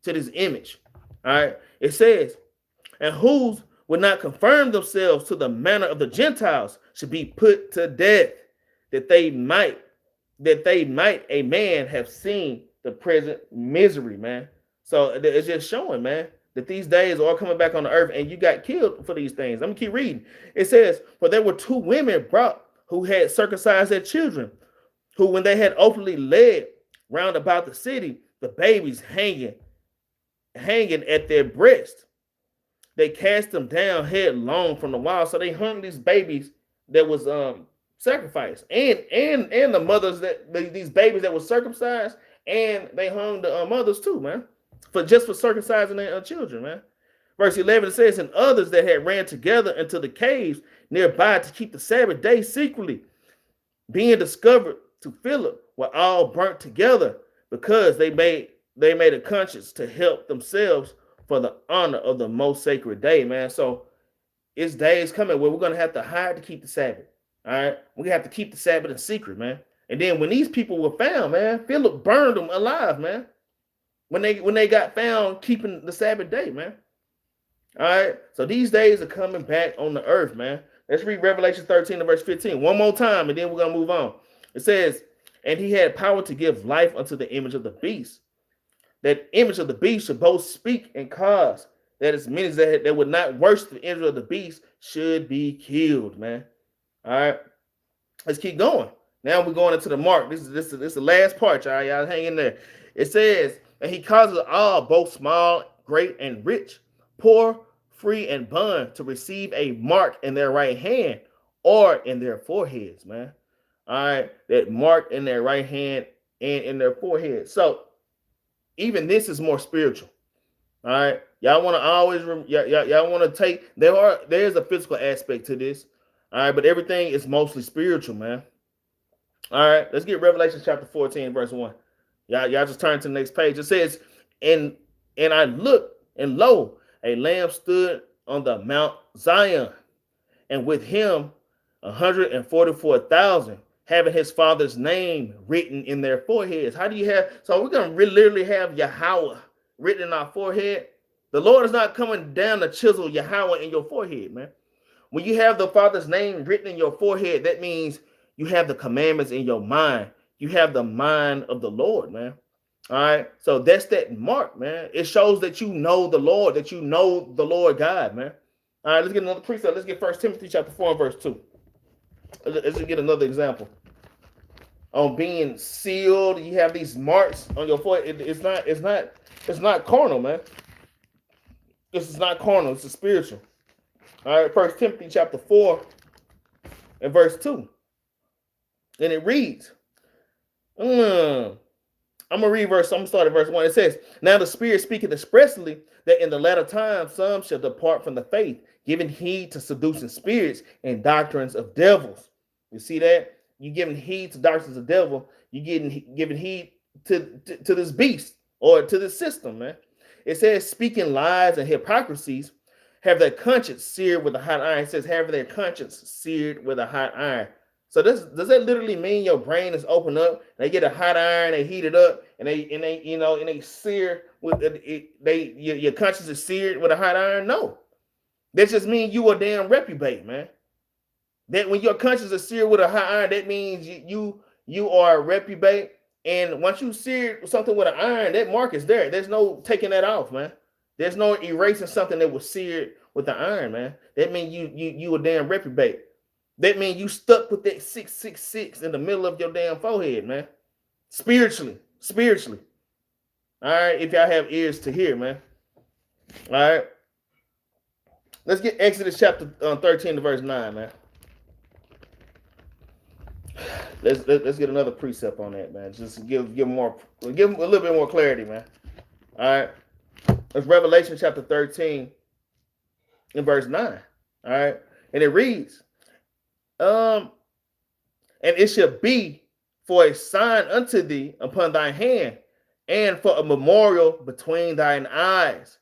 To this image. All right. It says, and whose would not confirm themselves to the manner of the Gentiles should be put to death, that they might a man have seen the present misery, man. So it's just showing, man, that these days are all coming back on the earth, and you got killed for these things. I'm gonna keep reading. It says, for there were two women brought who had circumcised their children, who when they had openly led round about the city, the babies hanging at their breast, they cast them down headlong from the wall. So they hung these babies that was sacrificed, and the mothers that these babies that were circumcised, and they hung the mothers too, man, for circumcising their children, man. Verse 11, it says, and others that had ran together into the caves nearby to keep the Sabbath day secretly, being discovered to Philip, were all burnt together, because they made a conscience to help themselves for the honor of the most sacred day, man. So it's days coming where we're going to have to hide to keep the Sabbath. All right. We have to keep the Sabbath in secret, man. And then when these people were found, man, Philip burned them alive, man. When they got found keeping the Sabbath day, man. All right. So these days are coming back on the earth, man. Let's read Revelation 13 and verse 15 one more time, and then we're going to move on. It says, and he had power to give life unto the image of the beast. That image of the beast should both speak and cause that as many that would not worship the image of the beast should be killed, man. All right. Let's keep going. Now we're going into the mark. This is the last part, y'all. Y'all hang in there. It says, and he causes all, both small, great, and rich, poor, free, and bond, to receive a mark in their right hand or in their foreheads, man. All right. That mark in their right hand and in their forehead. So even this is more spiritual. All right. Y'all want to always, y'all want to take, there's a physical aspect to this. All right. But everything is mostly spiritual, man. All right. Let's get Revelation chapter 14, verse 1. Y'all just turn to the next page. It says, and I looked, and lo, a lamb stood on the Mount Zion, and with him 144,000, having his father's name written in their foreheads. How do you have? So we're going to literally have Yahweh written in our forehead. The Lord is not coming down to chisel Yahweh in your forehead, man. When you have the Father's name written in your forehead, that means you have the commandments in your mind. You have the mind of the Lord, man. All right. So that's that mark, man. It shows that you know the Lord, that you know the Lord God, man. All right. Let's get another precept. Let's get 1 Timothy chapter 4 and verse 2. Let's get another example. On being sealed, you have these marks on your forehead. It's not carnal, man. This is not carnal. It's a spiritual. All right. 1 Timothy chapter 4 and verse 2. And it reads, I'm gonna start at verse 1. It says, now the Spirit speaketh expressly that in the latter time some shall depart from the faith, giving heed to seducing spirits and doctrines of devils. You see that? You giving heed to doctrines of devil, you giving heed to this beast or to this system, man. It says, speaking lies and hypocrisies, have their conscience seared with a hot iron. It says, have their conscience seared with a hot iron. So does that literally mean your brain is open up? They get a hot iron, they heat it up, and they sear with your conscience is seared with a hot iron? No, that just means you a damn reprobate, man. That when your conscience is seared with a hot iron, that means you are a reprobate. And once you sear something with an iron, that mark is there. There's no taking that off, man. There's no erasing something that was seared with the iron, man. That means you a damn reprobate. That means you stuck with that 666 in the middle of your damn forehead, man. Spiritually. All right, if y'all have ears to hear, man. All right. Let's get Exodus chapter 13 to verse 9, man. Let's get another precept on that, man. Just give them a little bit more clarity, man. All right. It's Revelation chapter 13 in verse 9. All right. And it reads, and it shall be for a sign unto thee upon thy hand, and for a memorial between thine eyes,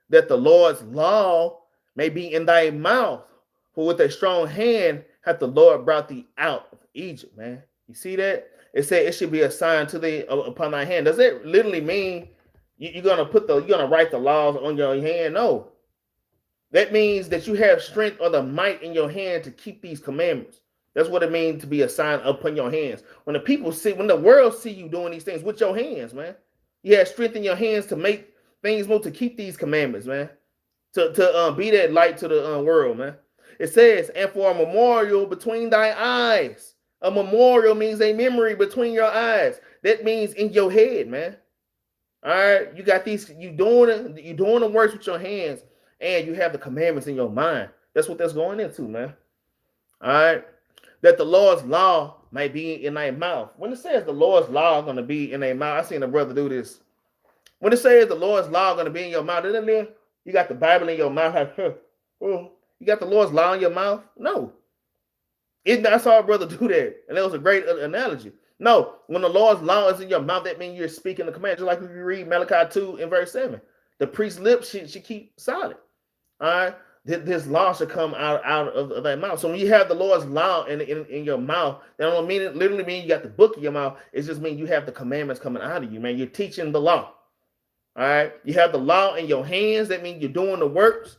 that the Lord's law may be in thy mouth. For with a strong hand hath the Lord brought thee out of Egypt, man. You see that? It said it should be a sign to thee upon thy hand. Does it literally mean you're gonna write the laws on your hand? No. That means that you have strength or the might in your hand to keep these commandments. That's what it means to be a sign upon your hands. When the world see you doing these things with your hands, man, you have strength in your hands to make things move, to keep these commandments, man, to be that light to the world, man. It says, and for a memorial between thy eyes. A memorial means a memory between your eyes. That means in your head, man. All right, you got these. You doing the works with your hands, and you have the commandments in your mind. That's what that's going into, man. All right, that the Lord's law may be in thy mouth. When it says the Lord's law is going to be in thy mouth, I seen a brother do this. When it says the Lord's law is going to be in your mouth, isn't it? You got the Bible in your mouth. You got the Lord's law in your mouth? No. I saw a brother do that, and that was a great analogy. No, when the Lord's law is in your mouth, that means you're speaking the command. Just like if you read Malachi 2 in verse 7. The priest's lips should keep silent. All right? This law should come out of that mouth. So when you have the Lord's law in your mouth, that don't mean it literally mean you got the book in your mouth. It just means you have the commandments coming out of you, man. You're teaching the law. All right? You have the law in your hands. That means you're doing the works.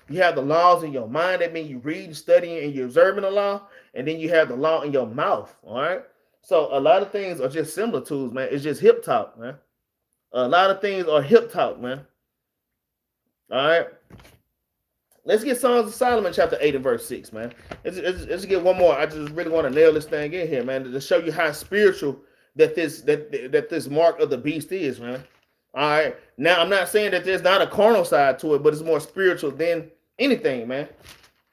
You have the laws in your mind. That means you read, studying, and you're observing the law. And then you have the law in your mouth. All right? So a lot of things are just similar tools, man. It's just hip talk, man. A lot of things are hip talk, man. All right? Let's get Songs of Solomon chapter 8 and verse 6, man. Let's get one more. I just really want to nail this thing in here, man, to show you how spiritual that this mark of the beast is, man. All right? Now, I'm not saying that there's not a carnal side to it, but it's more spiritual than anything, man.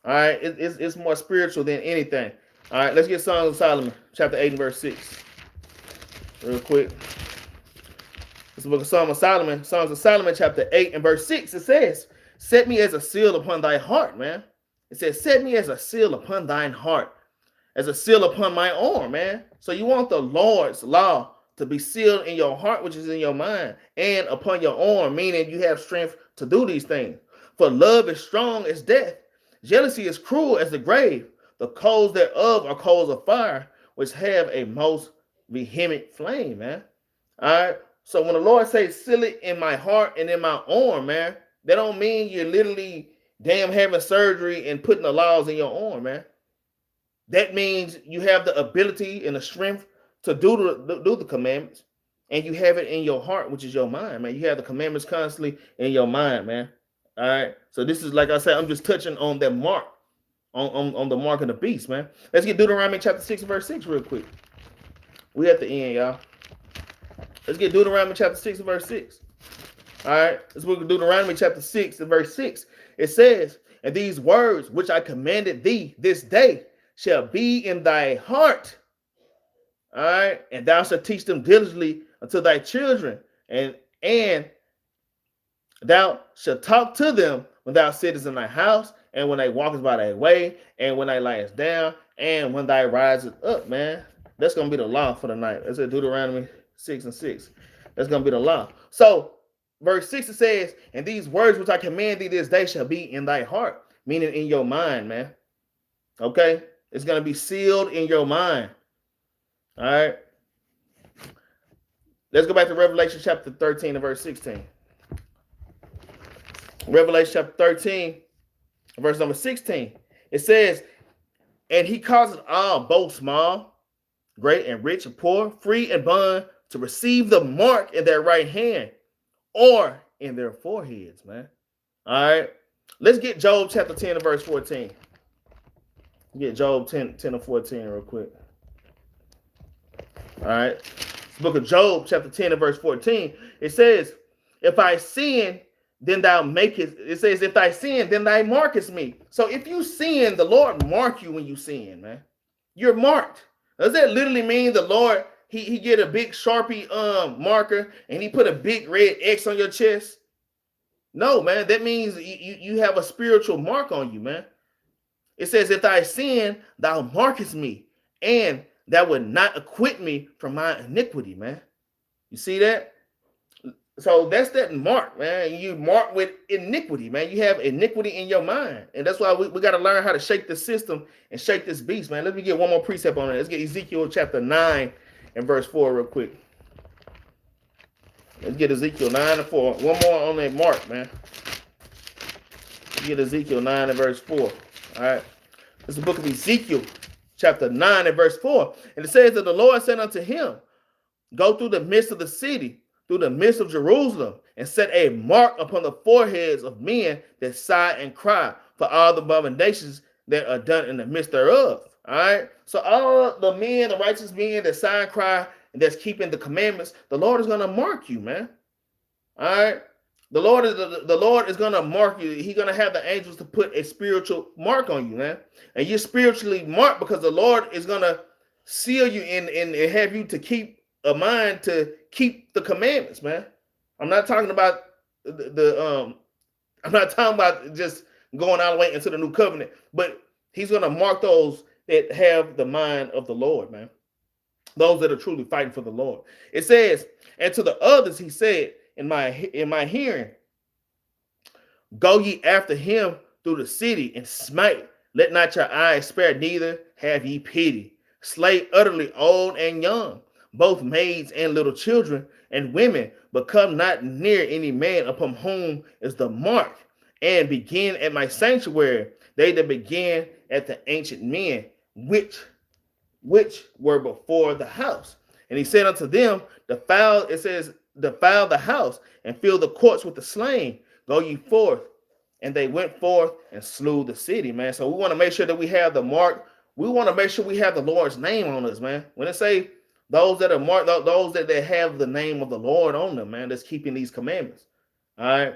All right? It's more spiritual than anything. All right, let's get Songs of Solomon, chapter 8 and verse 6. Real quick. This is the book of Songs of Solomon, chapter 8 and verse 6. It says, set me as a seal upon thy heart, man. It says, set me as a seal upon thine heart, as a seal upon my arm, man. So you want the Lord's law to be sealed in your heart, which is in your mind, and upon your arm, meaning you have strength to do these things. For love is strong as death. Jealousy is cruel as the grave. The coals thereof are coals of fire, which have a most vehement flame, man. All right. So when the Lord says, seal it in my heart and in my arm, man, that don't mean you're literally damn having surgery and putting the laws in your arm, man. That means you have the ability and the strength to do the commandments, and you have it in your heart, which is your mind, man. You have the commandments constantly in your mind, man. All right. So this is, like I said, I'm just touching on that mark. On the mark of the beast, man. Let's get Deuteronomy chapter 6 verse 6 real quick. We at the end, y'all. Let's get Deuteronomy chapter 6 verse 6. All right. Let's look at Deuteronomy chapter 6 and verse 6. It says, and these words which I commanded thee this day shall be in thy heart. All right. And thou shalt teach them diligently unto thy children. And thou shalt talk to them when thou sittest in thy house, and when they walkest by thy way, and when they liest down, and when they riseth up, man. That's going to be the law for the night. That's at Deuteronomy 6 and 6. That's going to be the law. So, verse 6, it says, and these words which I command thee this day shall be in thy heart, meaning in your mind, man. Okay? It's going to be sealed in your mind. All right. Let's go back to Revelation chapter 13 and verse 16. Revelation chapter 13, verse number 16. It says, and he causes all, both small, great and rich and poor, free and bond, to receive the mark in their right hand or in their foreheads, man. All right. Let's get Job chapter 10 and verse 14. Get Job 10 and 14 real quick. All right. The book of Job chapter 10 and verse 14. It says, if I sin, then thou makest, it says, if I sin, then thou markest me. So if you sin, the Lord mark you when you sin, man. You're marked. Does that literally mean the Lord, he get a big Sharpie marker and he put a big red X on your chest? No, man. That means you have a spiritual mark on you, man. It says, if I sin, thou markest me, and that would not acquit me from my iniquity, man. You see that? So that's that mark, man. You mark with iniquity, man. You have iniquity in your mind. And that's why we got to learn how to shake the system and shake this beast, man. Let me get one more precept on it. Let's get Ezekiel chapter 9 and verse 4 real quick. Let's get Ezekiel 9 and 4. One more on that mark, man. Let's get Ezekiel 9 and verse 4. All right. This is the book of Ezekiel chapter 9 and verse 4. And it says that the Lord said unto him, go through the midst of the city, through the midst of Jerusalem, and set a mark upon the foreheads of men that sigh and cry for all the abominations that are done in the midst thereof. All right. So all the men, the righteous men that sigh and cry and that's keeping the commandments, the Lord is going to mark you, man. All right. The Lord is going to mark you. He's going to have the angels to put a spiritual mark on you, man. And you're spiritually marked because the Lord is going to seal you in and have you to keep a mind to keep the commandments, man. I'm not talking about I'm not talking about just going all the way into the new covenant, but he's going to mark those that have the mind of the Lord, man. Those that are truly fighting for the Lord. It says, and to the others he said in my hearing, go ye after him through the city and smite. Let not your eyes spare, neither have ye pity. Slay utterly old and young, both maids and little children and women, but come not near any man upon whom is the mark, and begin at my sanctuary, they that began at the ancient men, which were before the house. And he said unto them, defile, it says, defile the house and fill the courts with the slain. Go ye forth. And they went forth and slew the city, man. So we want to make sure that we have the mark. We want to make sure we have the Lord's name on us, man. When it say those that are marked, those that have the name of the Lord on them, man, that's keeping these commandments. All right.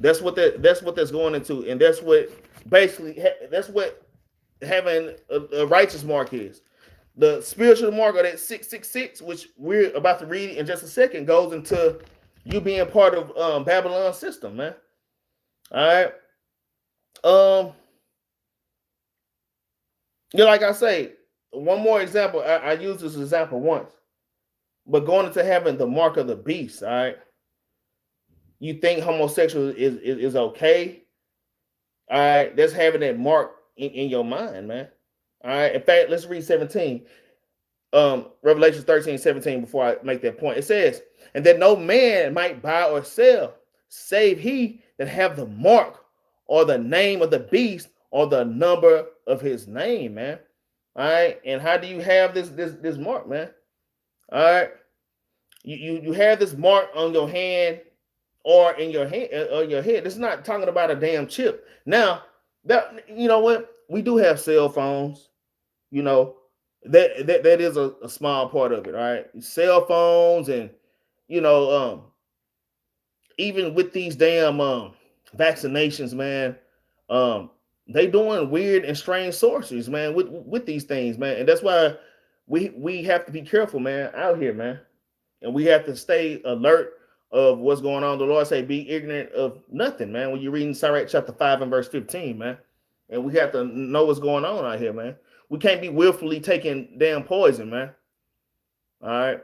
That's what that's going into. And that's what basically, that's what having a righteous mark is. The spiritual mark of that 666, which we're about to read in just a second, goes into you being part of Babylon's system, man. All right. Like I say, one more example. I used this example once, but going into having the mark of the beast. All right. You think homosexual is okay? All right. That's having that mark in your mind, man. All right. In fact, let's read 17. Revelation 13:17 before I make that point. It says, and that no man might buy or sell, save he that have the mark or the name of the beast or the number of his name, man. All right. And how do you have this mark, man? All right. You have this mark on your hand or in your hand or your head. It's not talking about a damn chip. Now, that you know what? We do have cell phones, you know. That is a small part of it, all right? Cell phones and, you know, even with these damn vaccinations, man, they doing weird and strange sorceries, man, with these things, man. And that's why we have to be careful, man, out here, man. And we have to stay alert of what's going on. The Lord say, be ignorant of nothing, man, when you're reading Sirach chapter 5 and verse 15, man. And we have to know what's going on out here, man. We can't be willfully taking damn poison, man. All right.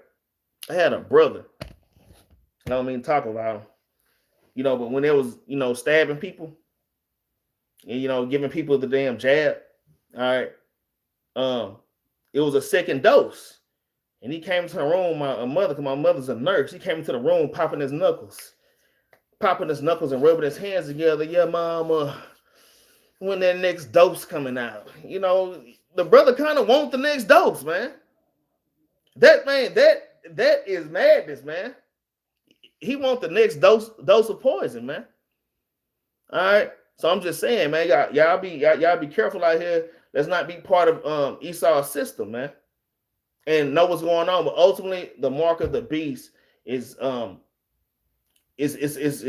I had a brother. I don't mean to talk about him. You know, but when it was, you know, stabbing people and, you know, giving people the damn jab. All right. it was a second dose. And he came to the room, my mother, because my mother's a nurse. He came into the room popping his knuckles and rubbing his hands together. Yeah, mom, when that next dose coming out? You know, the brother kind of want the next dose, man. That is madness, man. He want the next dose of poison, man. All right. So I'm just saying, man, y'all be careful out here. Let's not be part of Esau's system, man. And know what's going on. But ultimately, the mark of the beast is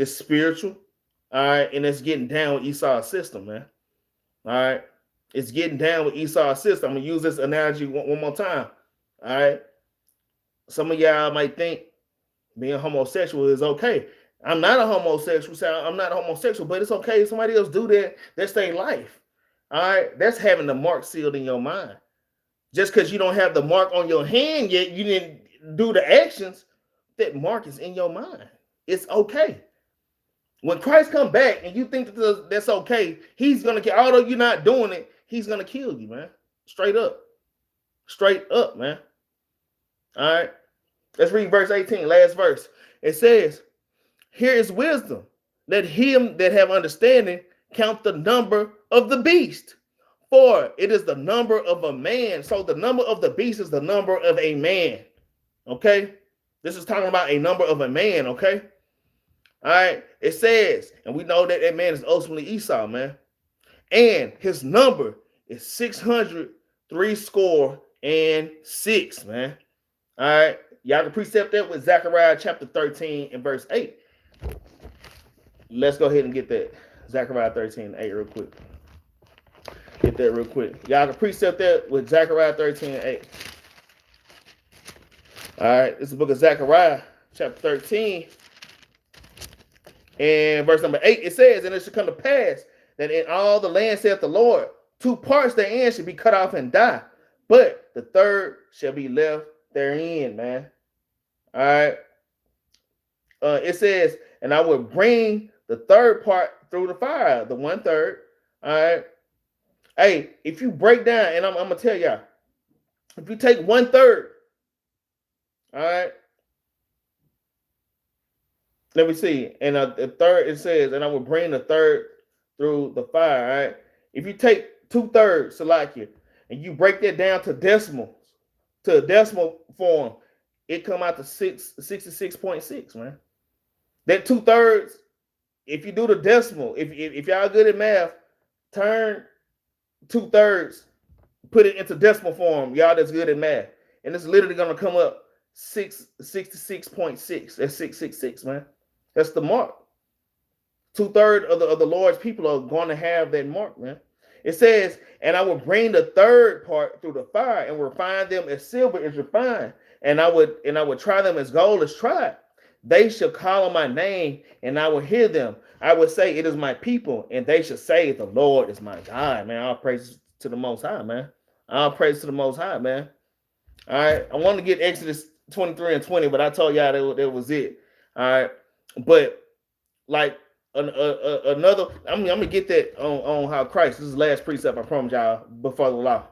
spiritual. All right, and it's getting down with Esau's system, man. All right. It's getting down with Esau's system. I'm gonna use this analogy one more time. All right. Some of y'all might think being homosexual is okay. I'm not a homosexual, so I'm not a homosexual, but it's okay if somebody else do that. That's their life. All right. That's having the mark sealed in your mind. Just because you don't have the mark on your hand yet, you didn't do the actions, that mark is in your mind. It's okay. When Christ come back and you think that that's okay, he's going to kill, although you're not doing it, he's going to kill you, man. Straight up. Straight up, man. All right. Let's read verse 18, last verse. It says, here is wisdom. Let him that have understanding count the number of the beast. For it is the number of a man. So the number of the beast is the number of a man. Okay? This is talking about a number of a man, okay? All right. It says, and we know that man is ultimately Esau, man. And his number is 636, man. All right. Y'all can precept that with Zechariah chapter 13 and verse 8. Let's go ahead and get that. Zechariah 13 and 8 real quick. Get that real quick. Y'all can precept that with Zechariah 13 and 8. All right. This is the book of Zechariah chapter 13. And verse number 8, it says, and it shall come to pass that in all the land, saith the Lord, 2 parts therein shall be cut off and die, but the third shall be left therein, man. All right. It says, and I will bring the third part through the fire, the 1/3. All right. Hey, if you break down, and I'm going to tell y'all, if you take 1/3, all right. Let me see. And the third, it says, and I will bring the third through the fire. All right. If you take 2/3, Salakia, and you break that down to decimals, to a decimal form, it come out to 66.6, man. That 2/3, if you do the decimal, if y'all good at math, turn 2/3, put it into decimal form. Y'all that's good at math, and it's literally gonna come up 66.6. That's 666, man. That's the mark. 2/3 of the Lord's people are going to have that mark, man. It says, and I will bring the third part through the fire and refine them as silver is refined, and I would try them as gold is tried. They shall call on my name, and I will hear them. I will say, it is my people, and they shall say, the Lord is my God, man. All praise to the Most High, man. All praise to the Most High, man. All right. I want to get Exodus 23 and 20, but I told y'all that was it. All right. But like another, I'm gonna get that on how Christ. This is the last precept, I promise y'all, before the law.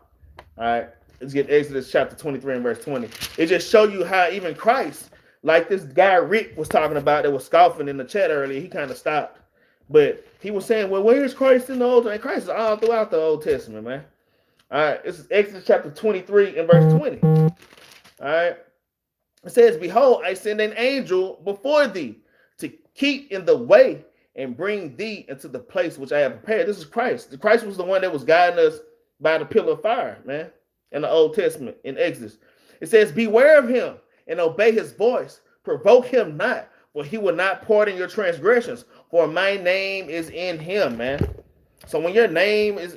All right. Let's get Exodus chapter 23 and verse 20. It just show you how even Christ, like this guy Rick was talking about that was scoffing in the chat earlier, he kind of stopped. But he was saying, well, where is Christ in the Old Testament? Christ is all throughout the Old Testament, man. All right. This is Exodus chapter 23 and verse 20. All right. It says, behold, I send an angel before thee to keep in the way and bring thee into the place which I have prepared. This is Christ. Christ was the one that was guiding us by the pillar of fire, man, in the Old Testament, in Exodus. It says, beware of him and obey his voice. Provoke him not, for he will not pardon your transgressions, for my name is in him, man. So when your name is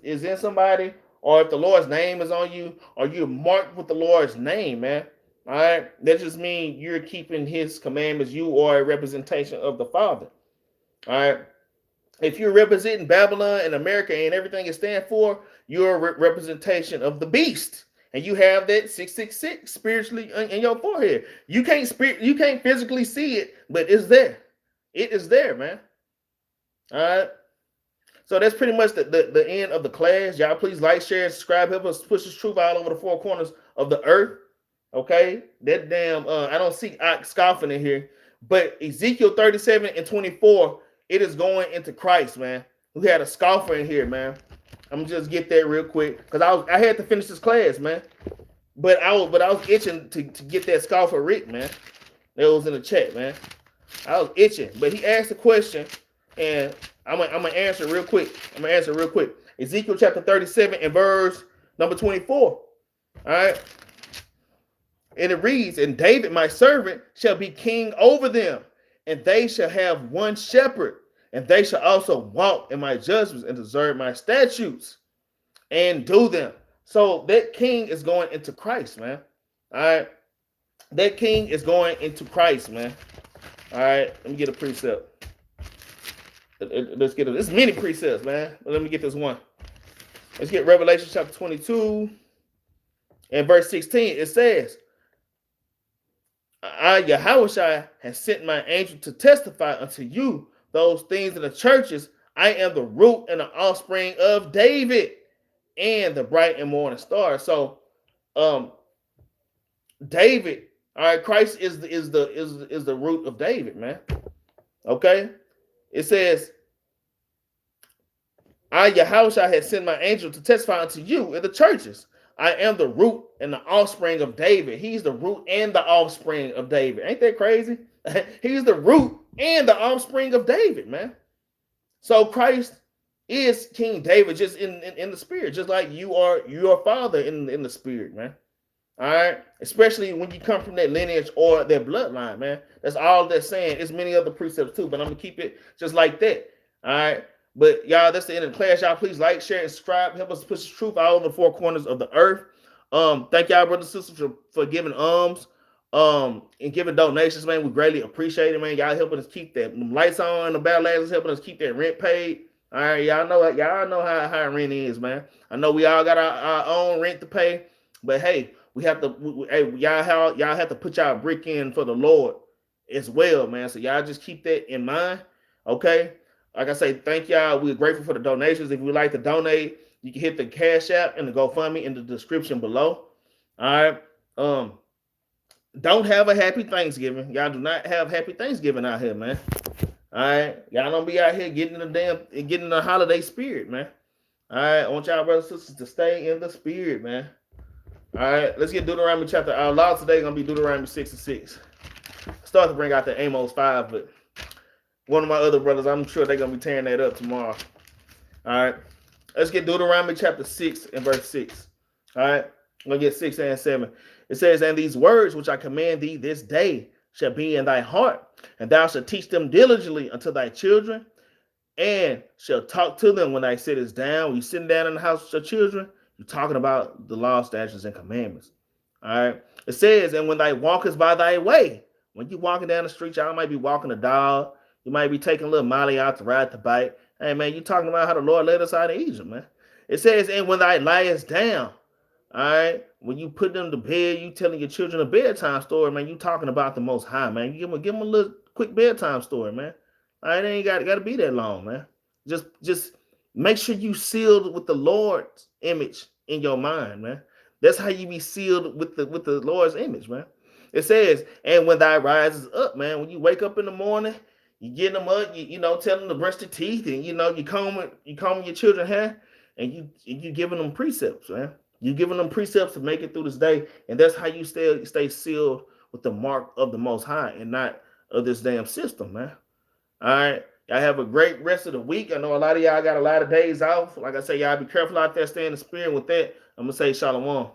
in somebody, or if the Lord's name is on you, or you're marked with the Lord's name, man, all right, that just means you're keeping his commandments. You are a representation of the Father. All right. If you're representing Babylon and America and everything it stands for, you're a representation of the beast. And you have that 666 spiritually in your forehead. You can't physically see it, but it's there. It is there, man. All right. So that's pretty much the end of the class. Y'all please like, share, and subscribe. Help us push this truth all over the four corners of the earth. Okay? That damn, I don't see scoffing in here. But Ezekiel 37:24, it is going into Christ, man. We had a scoffer in here, man. I'm gonna just get that real quick because I had to finish this class, man. But I was itching to get that scoffer Rick, man. That was in the chat, man. I was itching, but he asked a question, and I'm gonna answer real quick. Ezekiel chapter 37 and verse number 24. All right. And it reads, and David, my servant, shall be king over them, and they shall have one shepherd, and they shall also walk in my judgments and observe my statutes and do them. So that king is going into Christ, man. All right. That king is going into Christ, man. All right. Let me get a precept. Let's get there's many precepts, man. But let me get this one. Let's get Revelation chapter 22 and verse 16. It says, I, Yahushua, has sent my angel to testify unto you those things in the churches. I am the root and the offspring of David and the bright and morning star. So, David, all right, Christ is the root of David, man. Okay, it says, I, Yahushua, has sent my angel to testify unto you in the churches. I am the root and the offspring of David. He's the root and the offspring of David. Ain't that crazy? He's the root and the offspring of David, man. So Christ is King David just in the spirit, just like you are your father in the spirit, man. All right. Especially when you come from that lineage or that bloodline, man. That's all they're saying. It's many other precepts too, but I'm gonna keep it just like that. All right. But y'all, that's the end of the class. Y'all please like, share, and subscribe. Help us push the truth all over the four corners of the earth. Thank y'all, brothers and sisters, for giving and giving donations, man. We greatly appreciate it, man. Y'all helping us keep that lights on, the Battle Axes helping us keep that rent paid. All right, y'all know how high rent is, man. I know we all got our own rent to pay, but hey, we have to. Y'all have to put y'all brick in for the Lord as well, man. So y'all just keep that in mind, okay? Like I say, thank y'all. We're grateful for the donations. If you'd like to donate, you can hit the Cash App and the GoFundMe in the description below. All right. Don't have a happy Thanksgiving. Y'all do not have happy Thanksgiving out here, man. All right. Y'all don't be out here getting the holiday spirit, man. All right. I want y'all brothers and sisters to stay in the spirit, man. All right. Let's get Deuteronomy chapter. Our law today is going to be Deuteronomy 6:6. I started to bring out the Amos 5, but one of my other brothers, I'm sure they're going to be tearing that up tomorrow. All right. Let's get Deuteronomy chapter 6 and verse 6. All right. I'm going to get 6 and 7. It says, and these words which I command thee this day shall be in thy heart, and thou shalt teach them diligently unto thy children, and shall talk to them when thou sittest down. When you're sitting down in the house with your children, you're talking about the law, statutes, and commandments. All right. It says, and when thou walkest by thy way, when you're walking down the street, y'all might be walking a dog. You might be taking a little Molly out to ride the bike. Hey, man, you talking about how the Lord led us out of Egypt, man. It says, and when thou liest down, all right, when you put them to bed, you telling your children a bedtime story, man, you talking about the Most High, man. You give them a little quick bedtime story, man. All right, it ain't got to be that long, man. Just make sure you sealed with the Lord's image in your mind, man. That's how you be sealed with the Lord's image, man. It says, and when thou rises up, man, when you wake up in the morning, you get them up, you tell them to brush their teeth, and you combing your children's hair, and you giving them precepts, man. You giving them precepts to make it through this day, and that's how you stay sealed with the mark of the Most High and not of this damn system, man. All right, y'all have a great rest of the week. I know a lot of y'all got a lot of days off. Like I say, y'all be careful out there, stay in the spirit. With that, I'm gonna say shalom.